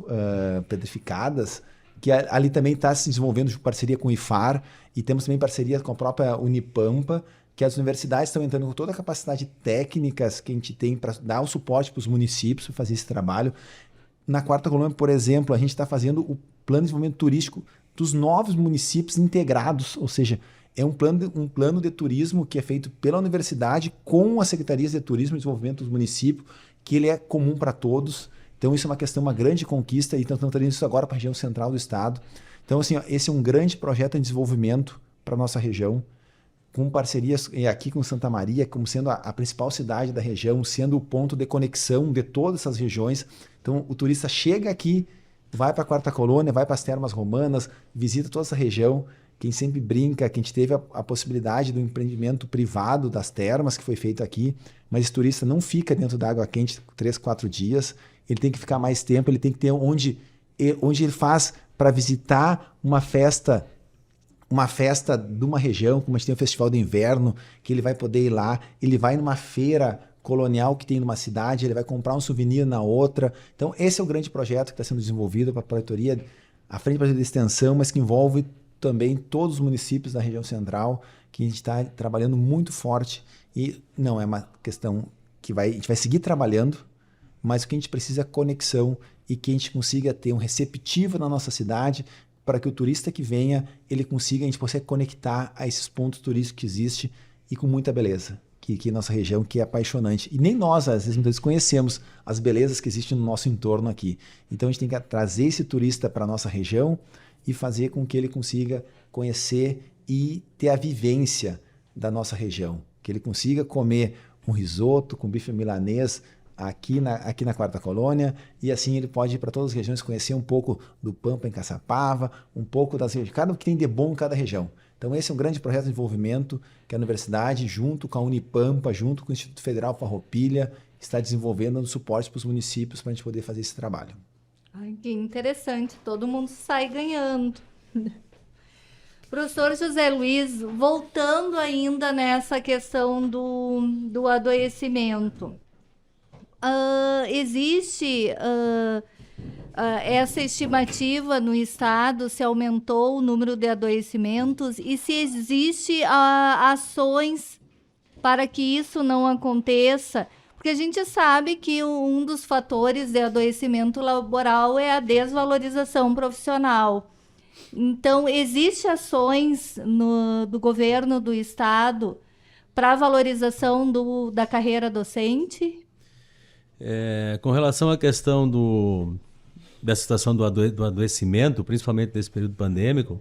petrificadas, que ali também está se desenvolvendo parceria com o IFAR, e temos também parceria com a própria Unipampa, que as universidades estão entrando com toda a capacidade técnicas que a gente tem para dar o suporte para os municípios para fazer esse trabalho. Na Quarta Colônia, por exemplo, a gente está fazendo o plano de desenvolvimento turístico dos novos municípios integrados, ou seja, é um plano de turismo que é feito pela universidade com as secretarias de turismo e desenvolvimento dos municípios, que ele é comum para todos. Então isso é uma grande conquista e estamos trazendo isso agora para a região central do estado. Então assim, esse é um grande projeto de desenvolvimento para a nossa região com parcerias aqui com Santa Maria, como sendo a principal cidade da região, sendo o ponto de conexão de todas essas regiões. Então, o turista chega aqui, vai para a Quarta Colônia, vai para as Termas Romanas, visita toda essa região. Quem sempre brinca, que a gente teve a possibilidade do empreendimento privado das termas, que foi feito aqui, mas esse turista não fica dentro da água quente 3, 4 dias, ele tem que ficar mais tempo, ele tem que ter onde ele faz para visitar uma festa de uma região, como a gente tem o Festival do Inverno, que ele vai poder ir lá, ele vai numa feira colonial que tem numa cidade, ele vai comprar um souvenir na outra. Então, esse é o grande projeto que está sendo desenvolvido para a Pró-Reitoria, a Frente Brasileira de Extensão, mas que envolve também todos os municípios da região central, que a gente está trabalhando muito forte. E não é uma questão que a gente vai seguir trabalhando, mas o que a gente precisa é conexão e que a gente consiga ter um receptivo na nossa cidade, para que o turista que venha, a gente possa conectar a esses pontos turísticos que existem e com muita beleza, que nossa região, que é apaixonante. E nem nós, às vezes, muitas vezes conhecemos as belezas que existem no nosso entorno aqui. Então, a gente tem que trazer esse turista para a nossa região e fazer com que ele consiga conhecer e ter a vivência da nossa região. Que ele consiga comer um risoto com bife milanês aqui na Quarta Colônia, e assim ele pode ir para todas as regiões, conhecer um pouco do Pampa em Caçapava, um pouco das regiões, cada o que tem de bom em cada região. Então esse é um grande projeto de desenvolvimento que a universidade, junto com a Unipampa, junto com o Instituto Federal Farroupilha, está desenvolvendo, dando suporte para os municípios para a gente poder fazer esse trabalho. Ai, que interessante, todo mundo sai ganhando. Professor José Luiz, voltando ainda nessa questão do adoecimento, existe essa estimativa no Estado, se aumentou o número de adoecimentos e se existe ações para que isso não aconteça? Porque a gente sabe que um dos fatores de adoecimento laboral é a desvalorização profissional. Então, existem ações do governo do Estado para a valorização da carreira docente? Com relação à questão da situação do adoecimento, principalmente nesse período pandêmico,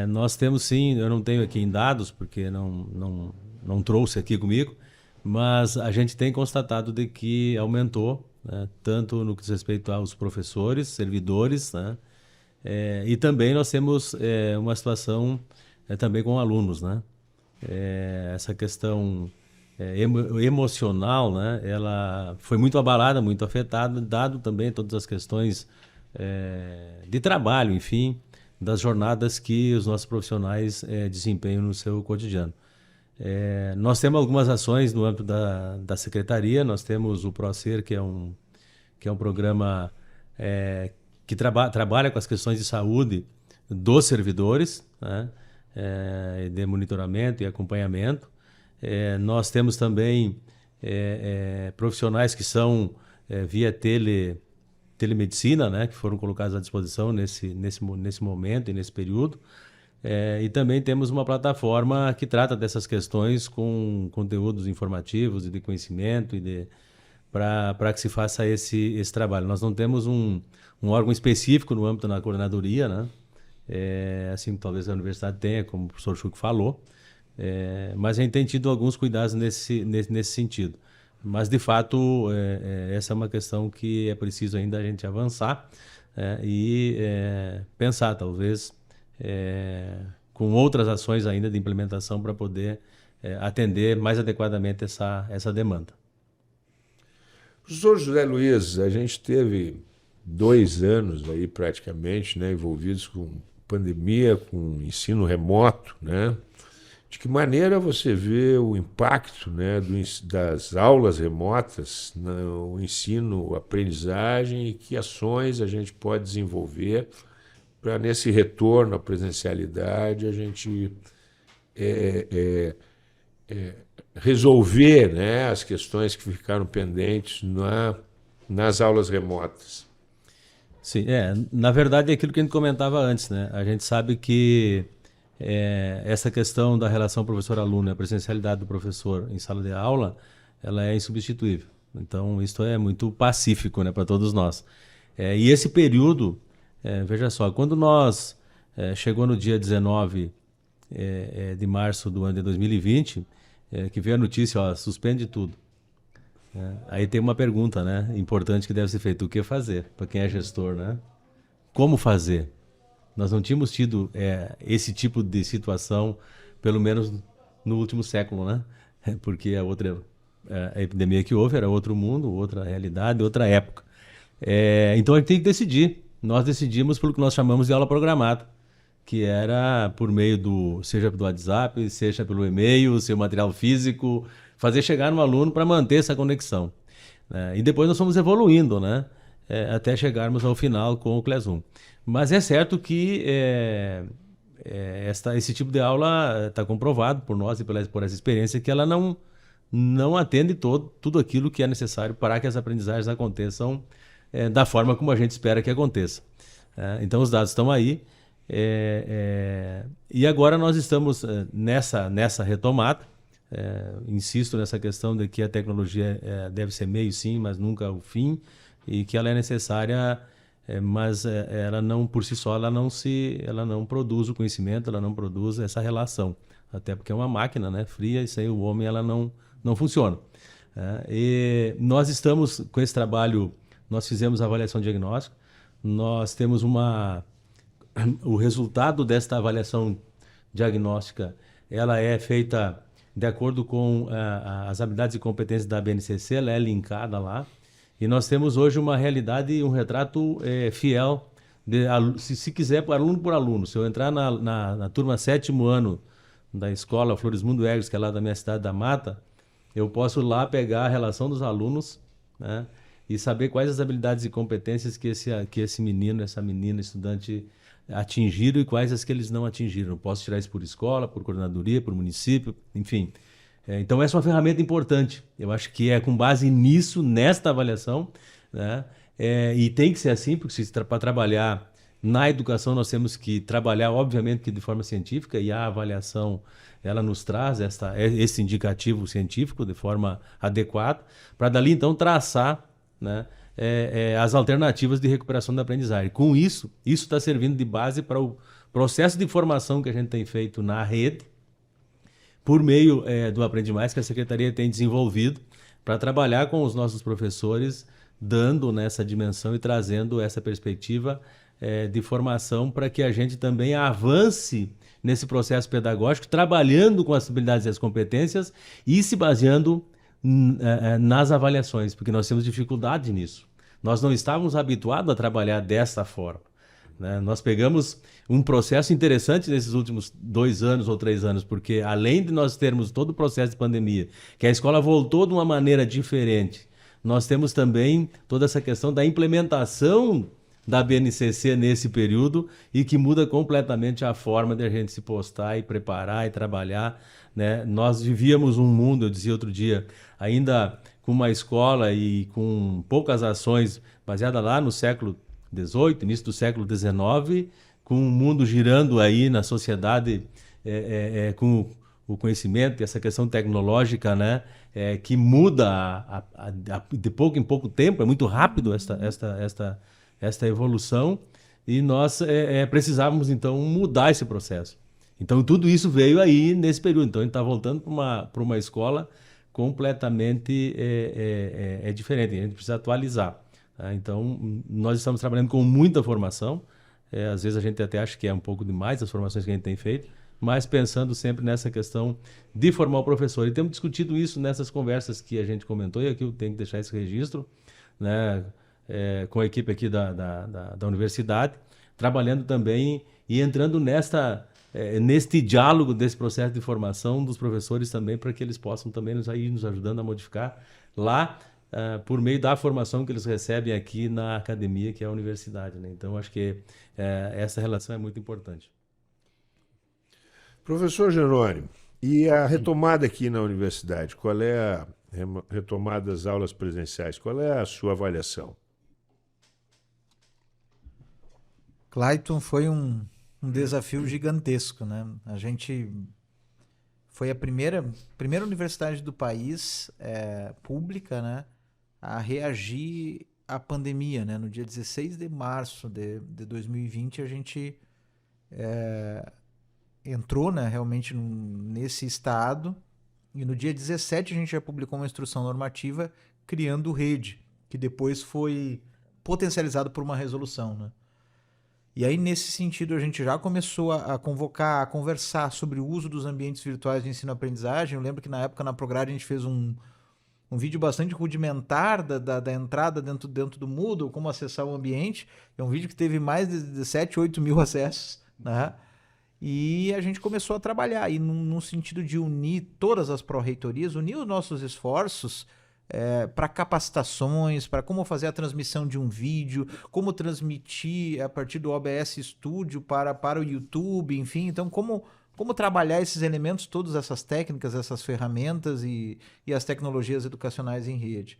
nós temos sim, eu não tenho aqui em dados, porque não trouxe aqui comigo, mas a gente tem constatado de que aumentou, né, tanto no que diz respeito aos professores, servidores, né, e também nós temos uma situação também com alunos, né? Essa questão emocional, né, ela foi muito abalada, muito afetada, dado também todas as questões de trabalho, enfim, das jornadas que os nossos profissionais desempenham no seu cotidiano. Nós temos algumas ações no âmbito da Secretaria, nós temos o PROCER, que é um programa que trabalha com as questões de saúde dos servidores, né, de monitoramento e acompanhamento. Nós temos também profissionais que são via telemedicina, né, que foram colocados à disposição nesse momento e nesse período. E também temos uma plataforma que trata dessas questões com conteúdos informativos e de conhecimento para que se faça esse trabalho. Nós não temos um órgão específico no âmbito da coordenadoria, né? Assim talvez a universidade tenha, como o professor Chuck falou, mas a gente tem tido alguns cuidados nesse sentido. Mas, de fato, essa é uma questão que é preciso ainda a gente avançar e pensar, talvez, com outras ações ainda de implementação para poder atender mais adequadamente essa demanda. Professor José Luiz, a gente teve 2 anos aí praticamente, né, envolvidos com pandemia, com ensino remoto, né? De que maneira você vê o impacto, né, das aulas remotas no ensino, aprendizagem, e que ações a gente pode desenvolver para, nesse retorno à presencialidade, a gente resolver, né, as questões que ficaram pendentes nas aulas remotas? Sim, na verdade é aquilo que a gente comentava antes, né? A gente sabe que essa questão da relação professor-aluno e a presencialidade do professor em sala de aula, ela é insubstituível. Então, isso é muito pacífico, né, para todos nós. E esse período, veja só, quando nós chegou no dia 19 de março do ano de 2020, que veio a notícia, ó, suspende tudo. Aí tem uma pergunta, né, importante que deve ser feita: o que fazer para quem é gestor, né? Como fazer? Nós não tínhamos tido esse tipo de situação, pelo menos no último século, né? Porque a epidemia que houve era outro mundo, outra realidade, outra época. Então a gente tem que decidir. Nós decidimos pelo que nós chamamos de aula programada, que era por meio seja do WhatsApp, seja pelo e-mail, seu material físico, fazer chegar no aluno para manter essa conexão. E depois nós fomos evoluindo, né? Até chegarmos ao final com o Classroom. Mas é certo que esse tipo de aula está comprovado por nós e por essa experiência que ela não atende tudo aquilo que é necessário para que as aprendizagens aconteçam da forma como a gente espera que aconteça. Então os dados estão aí. E agora nós estamos nessa retomada. Insisto nessa questão de que a tecnologia deve ser meio sim, mas nunca o fim, e que ela é necessária, mas ela não, por si só, ela não produz o conhecimento, ela não produz essa relação, até porque é uma máquina, né, fria, e sem o homem ela não funciona. E nós estamos com esse trabalho, nós fizemos a avaliação diagnóstica, nós temos o resultado desta avaliação diagnóstica, ela é feita de acordo com as habilidades e competências da BNCC, ela é linkada lá. E nós temos hoje uma realidade, um retrato fiel, se quiser, aluno por aluno. Se eu entrar na turma 7º ano da escola Floresmundo Egres, que é lá da minha cidade da Mata, eu posso lá pegar a relação dos alunos, né, e saber quais as habilidades e competências que esse menino, essa menina, estudante atingiram e quais as que eles não atingiram. Eu posso tirar isso por escola, por coordenadoria, por município, enfim. Então essa é uma ferramenta importante. Eu acho que é com base nisso, nesta avaliação, né? E tem que ser assim, porque para trabalhar na educação nós temos que trabalhar, obviamente, que de forma científica, e a avaliação ela nos traz esse indicativo científico de forma adequada, para dali então traçar, né, as alternativas de recuperação da aprendizagem. Com isso está servindo de base para o processo de formação que a gente tem feito na rede, por meio do Aprende Mais, que a Secretaria tem desenvolvido para trabalhar com os nossos professores, dando nessa dimensão e trazendo essa perspectiva de formação para que a gente também avance nesse processo pedagógico, trabalhando com as habilidades e as competências e se baseando nas avaliações, porque nós temos dificuldade nisso. Nós não estávamos habituados a trabalhar dessa forma, né? Nós pegamos um processo interessante nesses últimos 2 anos ou 3 anos, porque além de nós termos todo o processo de pandemia, que a escola voltou de uma maneira diferente, nós temos também toda essa questão da implementação da BNCC nesse período e que muda completamente a forma de a gente se postar e preparar e trabalhar, né? Nós vivíamos um mundo, eu dizia outro dia, ainda com uma escola e com poucas ações baseada lá no século XVIII, início do século XIX, com o mundo girando aí na sociedade com o conhecimento e essa questão tecnológica, né, que muda de pouco em pouco tempo, é muito rápido esta evolução, e nós precisávamos então mudar esse processo. Então tudo isso veio aí nesse período. Então a gente está voltando para uma escola completamente diferente, a gente precisa atualizar. Então, nós estamos trabalhando com muita formação. Às vezes a gente até acha que é um pouco demais as formações que a gente tem feito, mas pensando sempre nessa questão de formar o professor. E temos discutido isso nessas conversas que a gente comentou, e aqui eu tenho que deixar esse registro, né, com a equipe aqui da universidade, trabalhando também e entrando neste diálogo desse processo de formação dos professores também, para que eles possam também nos ajudando a modificar lá, por meio da formação que eles recebem aqui na academia, que é a universidade, né? Então, acho que essa relação é muito importante. Professor Jerônimo, e a retomada aqui na universidade, qual é a retomada das aulas presenciais? Qual é a sua avaliação? Clayton, foi um desafio gigantesco, né? A gente foi a primeira universidade do país pública, né, a reagir à pandemia, né? No dia 16 de março de 2020, a gente entrou, né, realmente nesse estado, e no dia 17 a gente já publicou uma instrução normativa criando rede, que depois foi potencializado por uma resolução, né? E aí, nesse sentido, a gente já começou a convocar, a conversar sobre o uso dos ambientes virtuais de ensino-aprendizagem. Eu lembro que na época, na Prograde, a gente fez um vídeo bastante rudimentar da entrada dentro do Moodle, como acessar o ambiente. É um vídeo que teve mais de 7, 8 mil acessos, né? E a gente começou a trabalhar, e no sentido de unir todas as pró-reitorias, unir os nossos esforços para capacitações, para como fazer a transmissão de um vídeo, como transmitir a partir do OBS Studio para o YouTube, enfim. Então, como trabalhar esses elementos, todas essas técnicas, essas ferramentas e as tecnologias educacionais em rede.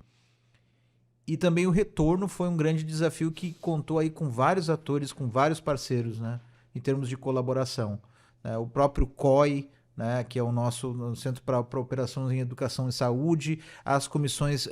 E também o retorno foi um grande desafio que contou aí com vários atores, com vários parceiros, né, em termos de colaboração. O próprio COI, né, que é o nosso Centro para Operações em Educação e Saúde, as comissões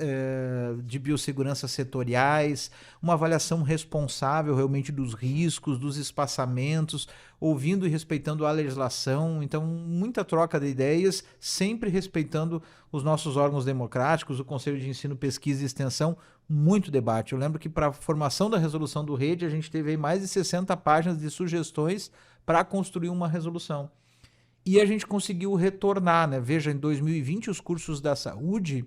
de biossegurança setoriais, uma avaliação responsável realmente dos riscos, dos espaçamentos, ouvindo e respeitando a legislação. Então, muita troca de ideias, sempre respeitando os nossos órgãos democráticos, o Conselho de Ensino, Pesquisa e Extensão, muito debate. Eu lembro que para a formação da resolução do Rede, a gente teve aí mais de 60 páginas de sugestões para construir uma resolução. E a gente conseguiu retornar, né? Veja, em 2020 os cursos da saúde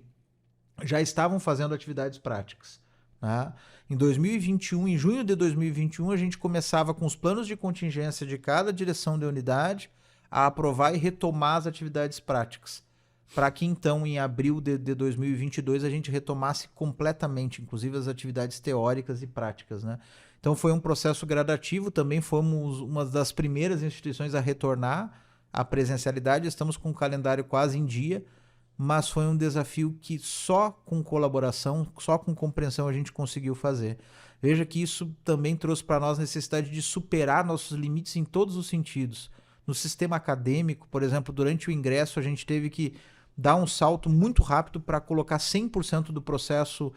já estavam fazendo atividades práticas, né? Em 2021, em junho de 2021, a gente começava com os planos de contingência de cada direção de unidade a aprovar e retomar as atividades práticas, para que então, em abril de 2022, a gente retomasse completamente, inclusive as atividades teóricas e práticas, né? Então foi um processo gradativo, também fomos uma das primeiras instituições a retornar a presencialidade, estamos com o calendário quase em dia, mas foi um desafio que só com colaboração, só com compreensão a gente conseguiu fazer. Veja que isso também trouxe para nós a necessidade de superar nossos limites em todos os sentidos. No sistema acadêmico, por exemplo, durante o ingresso a gente teve que dar um salto muito rápido para colocar 100% do processo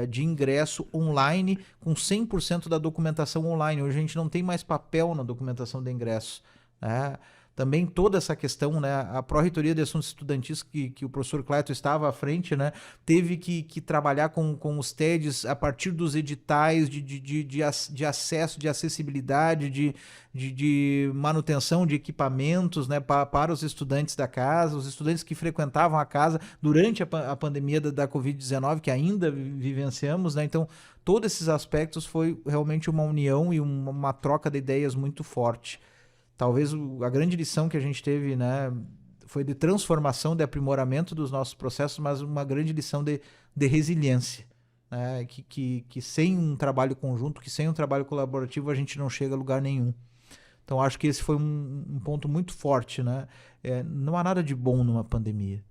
de ingresso online, com 100% da documentação online. Hoje a gente não tem mais papel na documentação de ingresso, né? Também toda essa questão, né, a Pró-Reitoria de Assuntos Estudantis, que o professor Clayton estava à frente, né, teve que trabalhar com os TEDs a partir dos editais de acesso, de acessibilidade, de manutenção de equipamentos, né, para os estudantes da casa, os estudantes que frequentavam a casa durante a pandemia da Covid-19, que ainda vivenciamos, né. Então, todos esses aspectos foi realmente uma união e uma troca de ideias muito forte. Talvez a grande lição que a gente teve, né, foi de transformação, de aprimoramento dos nossos processos, mas uma grande lição de resiliência, né, que sem um trabalho conjunto, que sem um trabalho colaborativo, a gente não chega a lugar nenhum. Então, acho que esse foi um ponto muito forte, né? Não há nada de bom numa pandemia,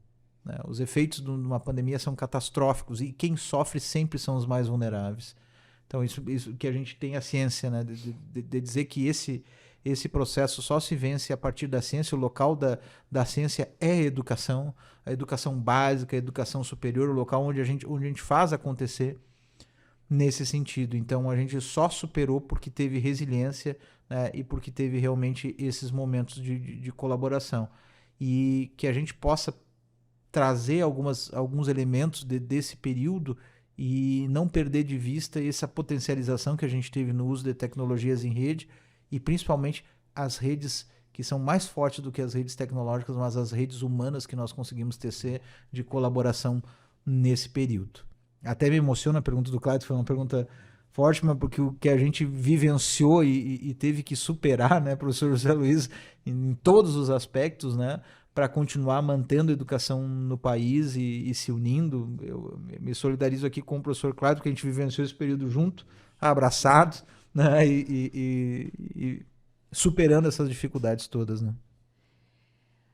né? Os efeitos de uma pandemia são catastróficos e quem sofre sempre são os mais vulneráveis. Então, isso que a gente tem a ciência, né, de dizer que esse processo só se vence a partir da ciência. O local da ciência é a educação básica, a educação superior, o local onde a gente faz acontecer nesse sentido. Então, a gente só superou porque teve resiliência, né, e porque teve realmente esses momentos de colaboração. E que a gente possa trazer alguns elementos desse período e não perder de vista essa potencialização que a gente teve no uso de tecnologias em rede, e principalmente as redes que são mais fortes do que as redes tecnológicas, mas as redes humanas que nós conseguimos tecer de colaboração nesse período. Até me emociona a pergunta do Cláudio, foi uma pergunta forte, mas porque o que a gente vivenciou e teve que superar, né, professor José Luiz, em todos os aspectos, né, para continuar mantendo a educação no país e se unindo. Eu me solidarizo aqui com o professor Cláudio, que a gente vivenciou esse período junto, abraçados, né, e superando essas dificuldades todas, né?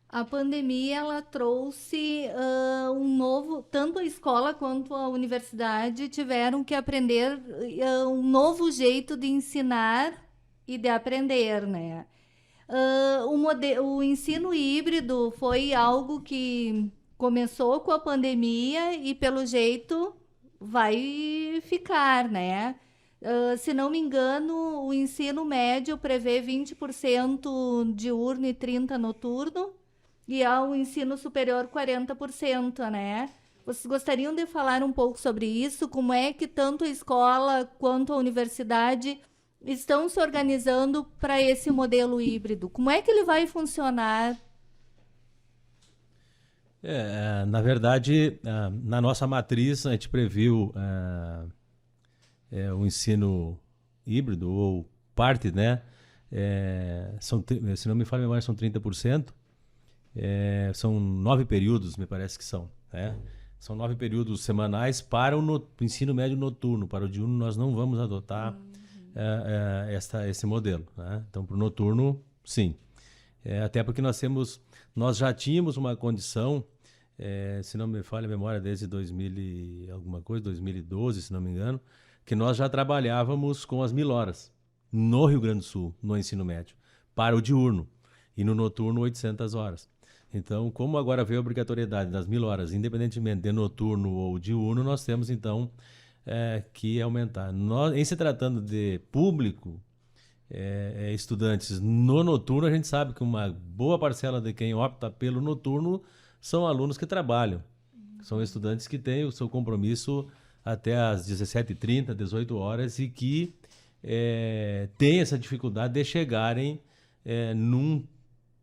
A pandemia, ela trouxe um novo... Tanto a escola quanto a universidade tiveram que aprender um novo jeito de ensinar e de aprender, né? O ensino híbrido foi algo que começou com a pandemia e, pelo jeito, vai ficar, né? Se não me engano, o ensino médio prevê 20% diurno e 30% noturno, e ao ensino superior 40%, né? Vocês gostariam de falar um pouco sobre isso? Como é que tanto a escola quanto a universidade estão se organizando para esse modelo híbrido? Como é que ele vai funcionar? Na verdade, na nossa matriz, a gente previu o ensino híbrido, ou parte, né? Se não me falha a memória, são 30%. São 9 períodos, me parece que são. Né? São 9 períodos semanais para o ensino médio noturno. Para o diurno, nós não vamos adotar esse modelo. Né? Então, para o noturno, sim. Até porque nós já tínhamos uma condição, se não me falha a memória, desde 2012, se não me engano, que nós já trabalhávamos com as 1000 horas no Rio Grande do Sul, no ensino médio, para o diurno, e no noturno 800 horas. Então, como agora veio a obrigatoriedade das 1000 horas, independentemente de noturno ou diurno, nós temos então que aumentar. Em se tratando de público, estudantes no noturno, a gente sabe que uma boa parcela de quem opta pelo noturno são alunos que trabalham. São estudantes que têm o seu compromisso até às 17h30, 18 horas, e que têm essa dificuldade de chegarem num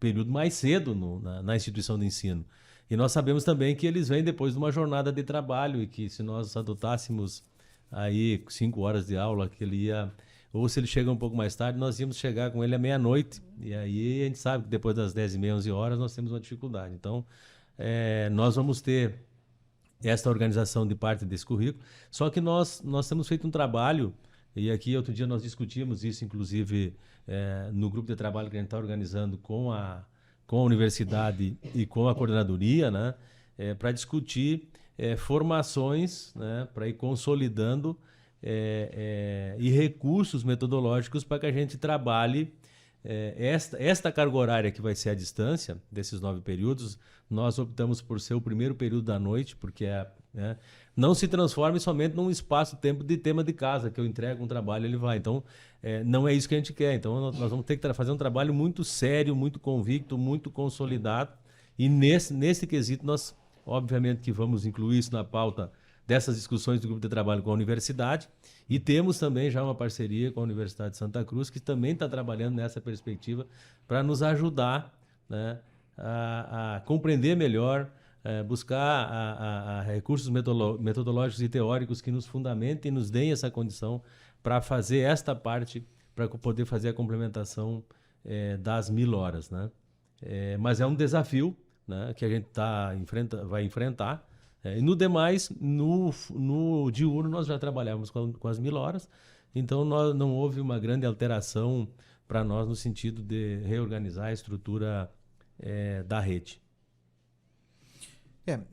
período mais cedo na instituição de ensino. E nós sabemos também que eles vêm depois de uma jornada de trabalho, e que se nós adotássemos aí 5 horas de aula, que ele ia... Ou se ele chega um pouco mais tarde, nós íamos chegar com ele à meia-noite. E aí a gente sabe que depois das 10h30, 11 horas, nós temos uma dificuldade. Então, nós vamos ter esta organização de parte desse currículo. Só que nós temos feito um trabalho, e aqui outro dia nós discutimos isso, inclusive no grupo de trabalho que a gente está organizando com a universidade e com a coordenadoria, né, para discutir formações, né, para ir consolidando e recursos metodológicos para que a gente trabalhe esta carga horária que vai ser a distância desses 9 períodos. Nós optamos por ser o primeiro período da noite, porque não se transforme somente num espaço-tempo de tema de casa, que eu entrego um trabalho e ele vai. Então, não é isso que a gente quer. Então, nós vamos ter que fazer um trabalho muito sério, muito convicto, muito consolidado. E nesse quesito, nós, obviamente, que vamos incluir isso na pauta dessas discussões do grupo de trabalho com a universidade, e temos também já uma parceria com a Universidade de Santa Cruz, que também está trabalhando nessa perspectiva para nos ajudar, né, a compreender melhor, buscar recursos metodológicos e teóricos que nos fundamentem e nos deem essa condição para fazer esta parte, para poder fazer a complementação das 1000 horas. Né? Mas é um desafio, né, que a gente vai enfrentar. E no demais, no diurno, nós já trabalhávamos com as 1000 horas, então não houve uma grande alteração para nós no sentido de reorganizar a estrutura da rede.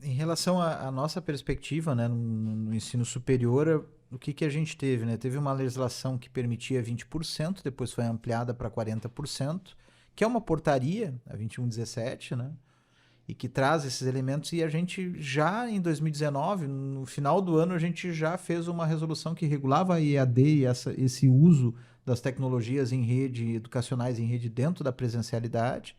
Em relação à nossa perspectiva, né, no ensino superior, o que a gente teve? Né? Teve uma legislação que permitia 20%, depois foi ampliada para 40%, que é uma portaria, a 2117, né? E que traz esses elementos, e a gente já em 2019, no final do ano, a gente já fez uma resolução que regulava a EAD e esse uso das tecnologias em rede, educacionais em rede dentro da presencialidade,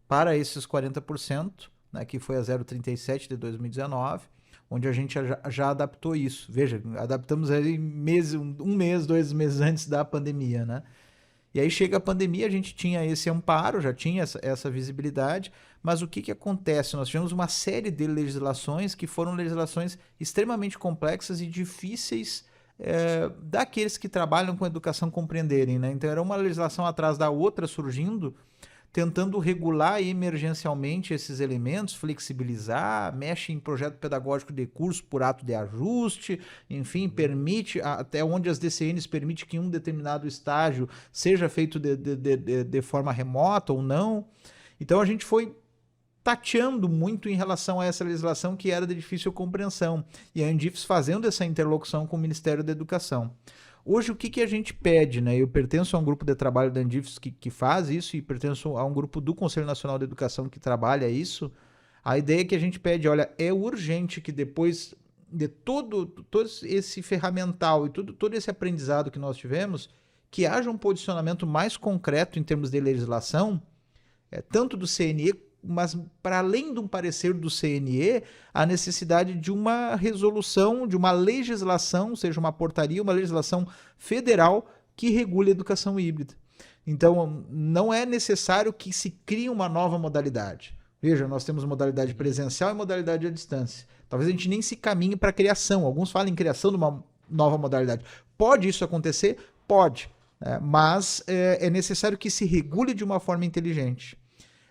para esses 40%, né, que foi a 037 de 2019, onde a gente já adaptou isso. Veja, adaptamos aí um mês, 2 meses antes da pandemia, né? E aí chega a pandemia, a gente tinha esse amparo, já tinha essa visibilidade, mas o que acontece? Nós tivemos uma série de legislações que foram legislações extremamente complexas e difíceis daqueles que trabalham com educação compreenderem, né? Então era uma legislação atrás da outra surgindo, tentando regular emergencialmente esses elementos, flexibilizar, mexe em projeto pedagógico de curso por ato de ajuste, enfim, permite, até onde as DCNs permite que um determinado estágio seja feito de forma remota ou não. Então a gente foi tateando muito em relação a essa legislação que era de difícil compreensão, e a Andifes fazendo essa interlocução com o Ministério da Educação. Hoje, o que a gente pede, né? Eu pertenço a um grupo de trabalho da Andifes que faz isso, e pertenço a um grupo do Conselho Nacional de Educação que trabalha isso. A ideia que a gente pede, olha, é urgente que depois de todo esse ferramental e todo esse aprendizado que nós tivemos, que haja um posicionamento mais concreto em termos de legislação, tanto do CNE, mas para além de um parecer do CNE, a necessidade de uma resolução, de uma legislação, seja uma portaria, uma legislação federal que regule a educação híbrida. Então, não é necessário que se crie uma nova modalidade. Veja, nós temos modalidade presencial e modalidade à distância. Talvez a gente nem se caminhe para a criação. Alguns falam em criação de uma nova modalidade. Pode isso acontecer? Pode. Mas é necessário que se regule de uma forma inteligente.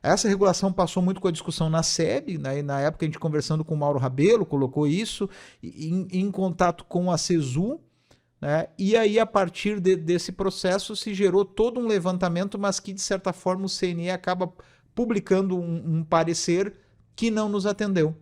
Essa regulação passou muito com a discussão na SEB, né? Na época a gente conversando com o Mauro Rabelo, colocou isso, em contato com a CESU, né? E aí a partir desse processo se gerou todo um levantamento, mas que de certa forma o CNE acaba publicando um parecer que não nos atendeu.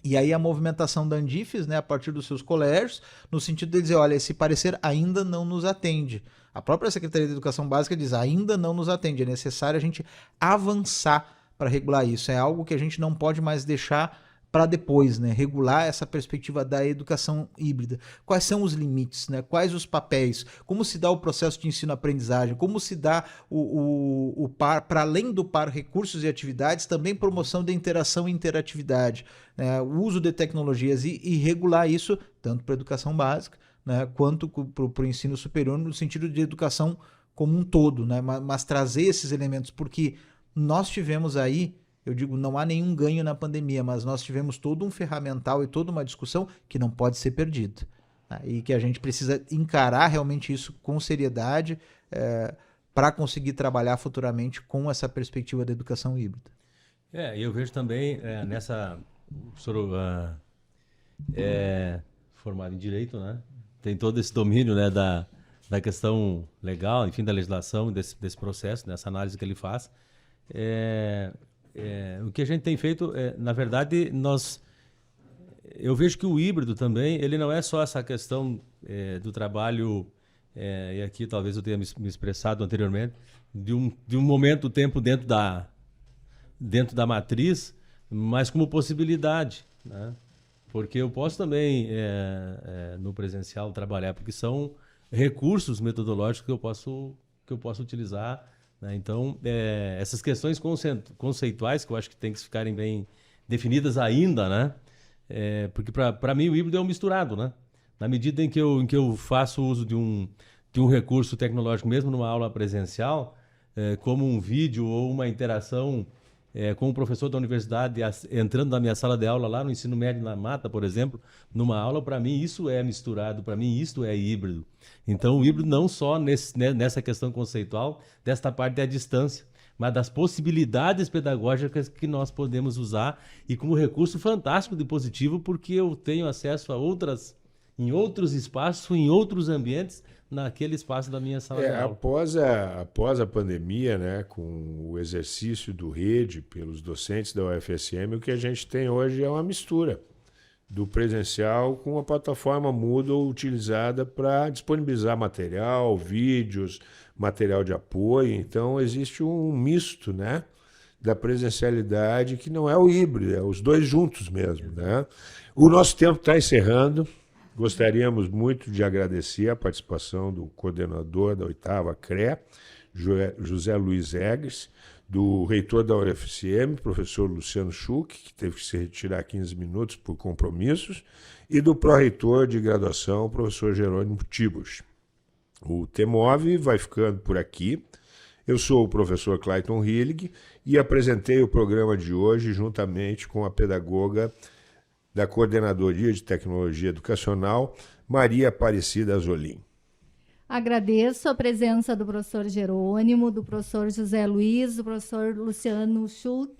E aí a movimentação da Andifes, né, a partir dos seus colégios, no sentido de dizer, olha, esse parecer ainda não nos atende. A própria Secretaria de Educação Básica diz, ainda não nos atende, é necessário a gente avançar para regular isso. É algo que a gente não pode mais deixar para depois, né? Regular essa perspectiva da educação híbrida. Quais são os limites, né? Quais os papéis? Como se dá o processo de ensino-aprendizagem? Como se dá o par, para além do par recursos e atividades, também promoção da interação e interatividade, né? O uso de tecnologias e regular isso tanto para a educação básica, né, quanto para o ensino superior, no sentido de educação como um todo, né? Mas trazer esses elementos, porque nós tivemos aí, eu digo, não há nenhum ganho na pandemia, mas nós tivemos todo um ferramental e toda uma discussão que não pode ser perdida, né? E que a gente precisa encarar realmente isso com seriedade para conseguir trabalhar futuramente com essa perspectiva da educação híbrida. Eu vejo também nessa... O professor formado em Direito, né? Tem todo esse domínio, né, da questão legal, enfim, da legislação, desse processo, dessa análise que ele faz. O que a gente tem feito, na verdade, eu vejo que o híbrido também, ele não é só essa questão do trabalho, e aqui talvez eu tenha me expressado anteriormente, de um momento, tempo dentro da matriz, mas como possibilidade, né? Porque eu posso também, no presencial, trabalhar, porque são recursos metodológicos que eu posso utilizar, né? Então, essas questões conceituais, que eu acho que tem que ficarem bem definidas ainda, né? Porque, para mim, o híbrido é um misturado, né? Na medida em que eu faço uso de um recurso tecnológico, mesmo numa aula presencial, como um vídeo ou uma interação com o professor da universidade entrando na minha sala de aula lá no ensino médio na Mata, por exemplo, numa aula, para mim isso é misturado, para mim isso é híbrido. Então o híbrido não só nessa questão conceitual, desta parte da distância, mas das possibilidades pedagógicas que nós podemos usar e como recurso fantástico de positivo, porque eu tenho acesso a em outros espaços, em outros ambientes, naquele espaço da minha sala de aula. Após a pandemia, né, com o exercício do rede pelos docentes da UFSM, o que a gente tem hoje é uma mistura do presencial com a plataforma Moodle utilizada para disponibilizar material, vídeos, material de apoio. Então, existe um misto, né, da presencialidade que não é o híbrido, é os dois juntos mesmo, né? O nosso tempo está encerrando. Gostaríamos muito de agradecer a participação do coordenador da 8ª CRE, José Luiz Egres, do reitor da UFSM, professor Luciano Schuch, que teve que se retirar 15 minutos por compromissos, e do pró-reitor de graduação, professor Jerônimo Tibus. O TEMOV vai ficando por aqui. Eu sou o professor Clayton Hillig e apresentei o programa de hoje juntamente com a pedagoga da Coordenadoria de Tecnologia Educacional, Maria Aparecida Azolim. Agradeço a presença do professor Jerônimo, do professor José Luiz, do professor Luciano Schuch.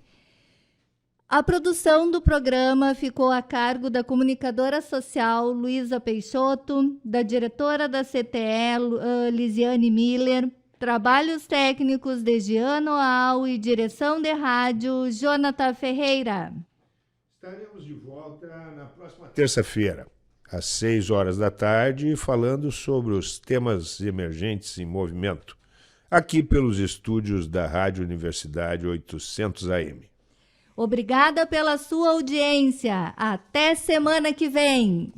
A produção do programa ficou a cargo da comunicadora social Luísa Peixoto, da diretora da CTE, Lisiane Miller, trabalhos técnicos de Giano Al e direção de rádio, Jonathan Ferreira. Estaremos de volta na próxima terça-feira, às 6 horas da tarde, falando sobre os temas emergentes em movimento, aqui pelos estúdios da Rádio Universidade 800 AM. Obrigada pela sua audiência. Até semana que vem.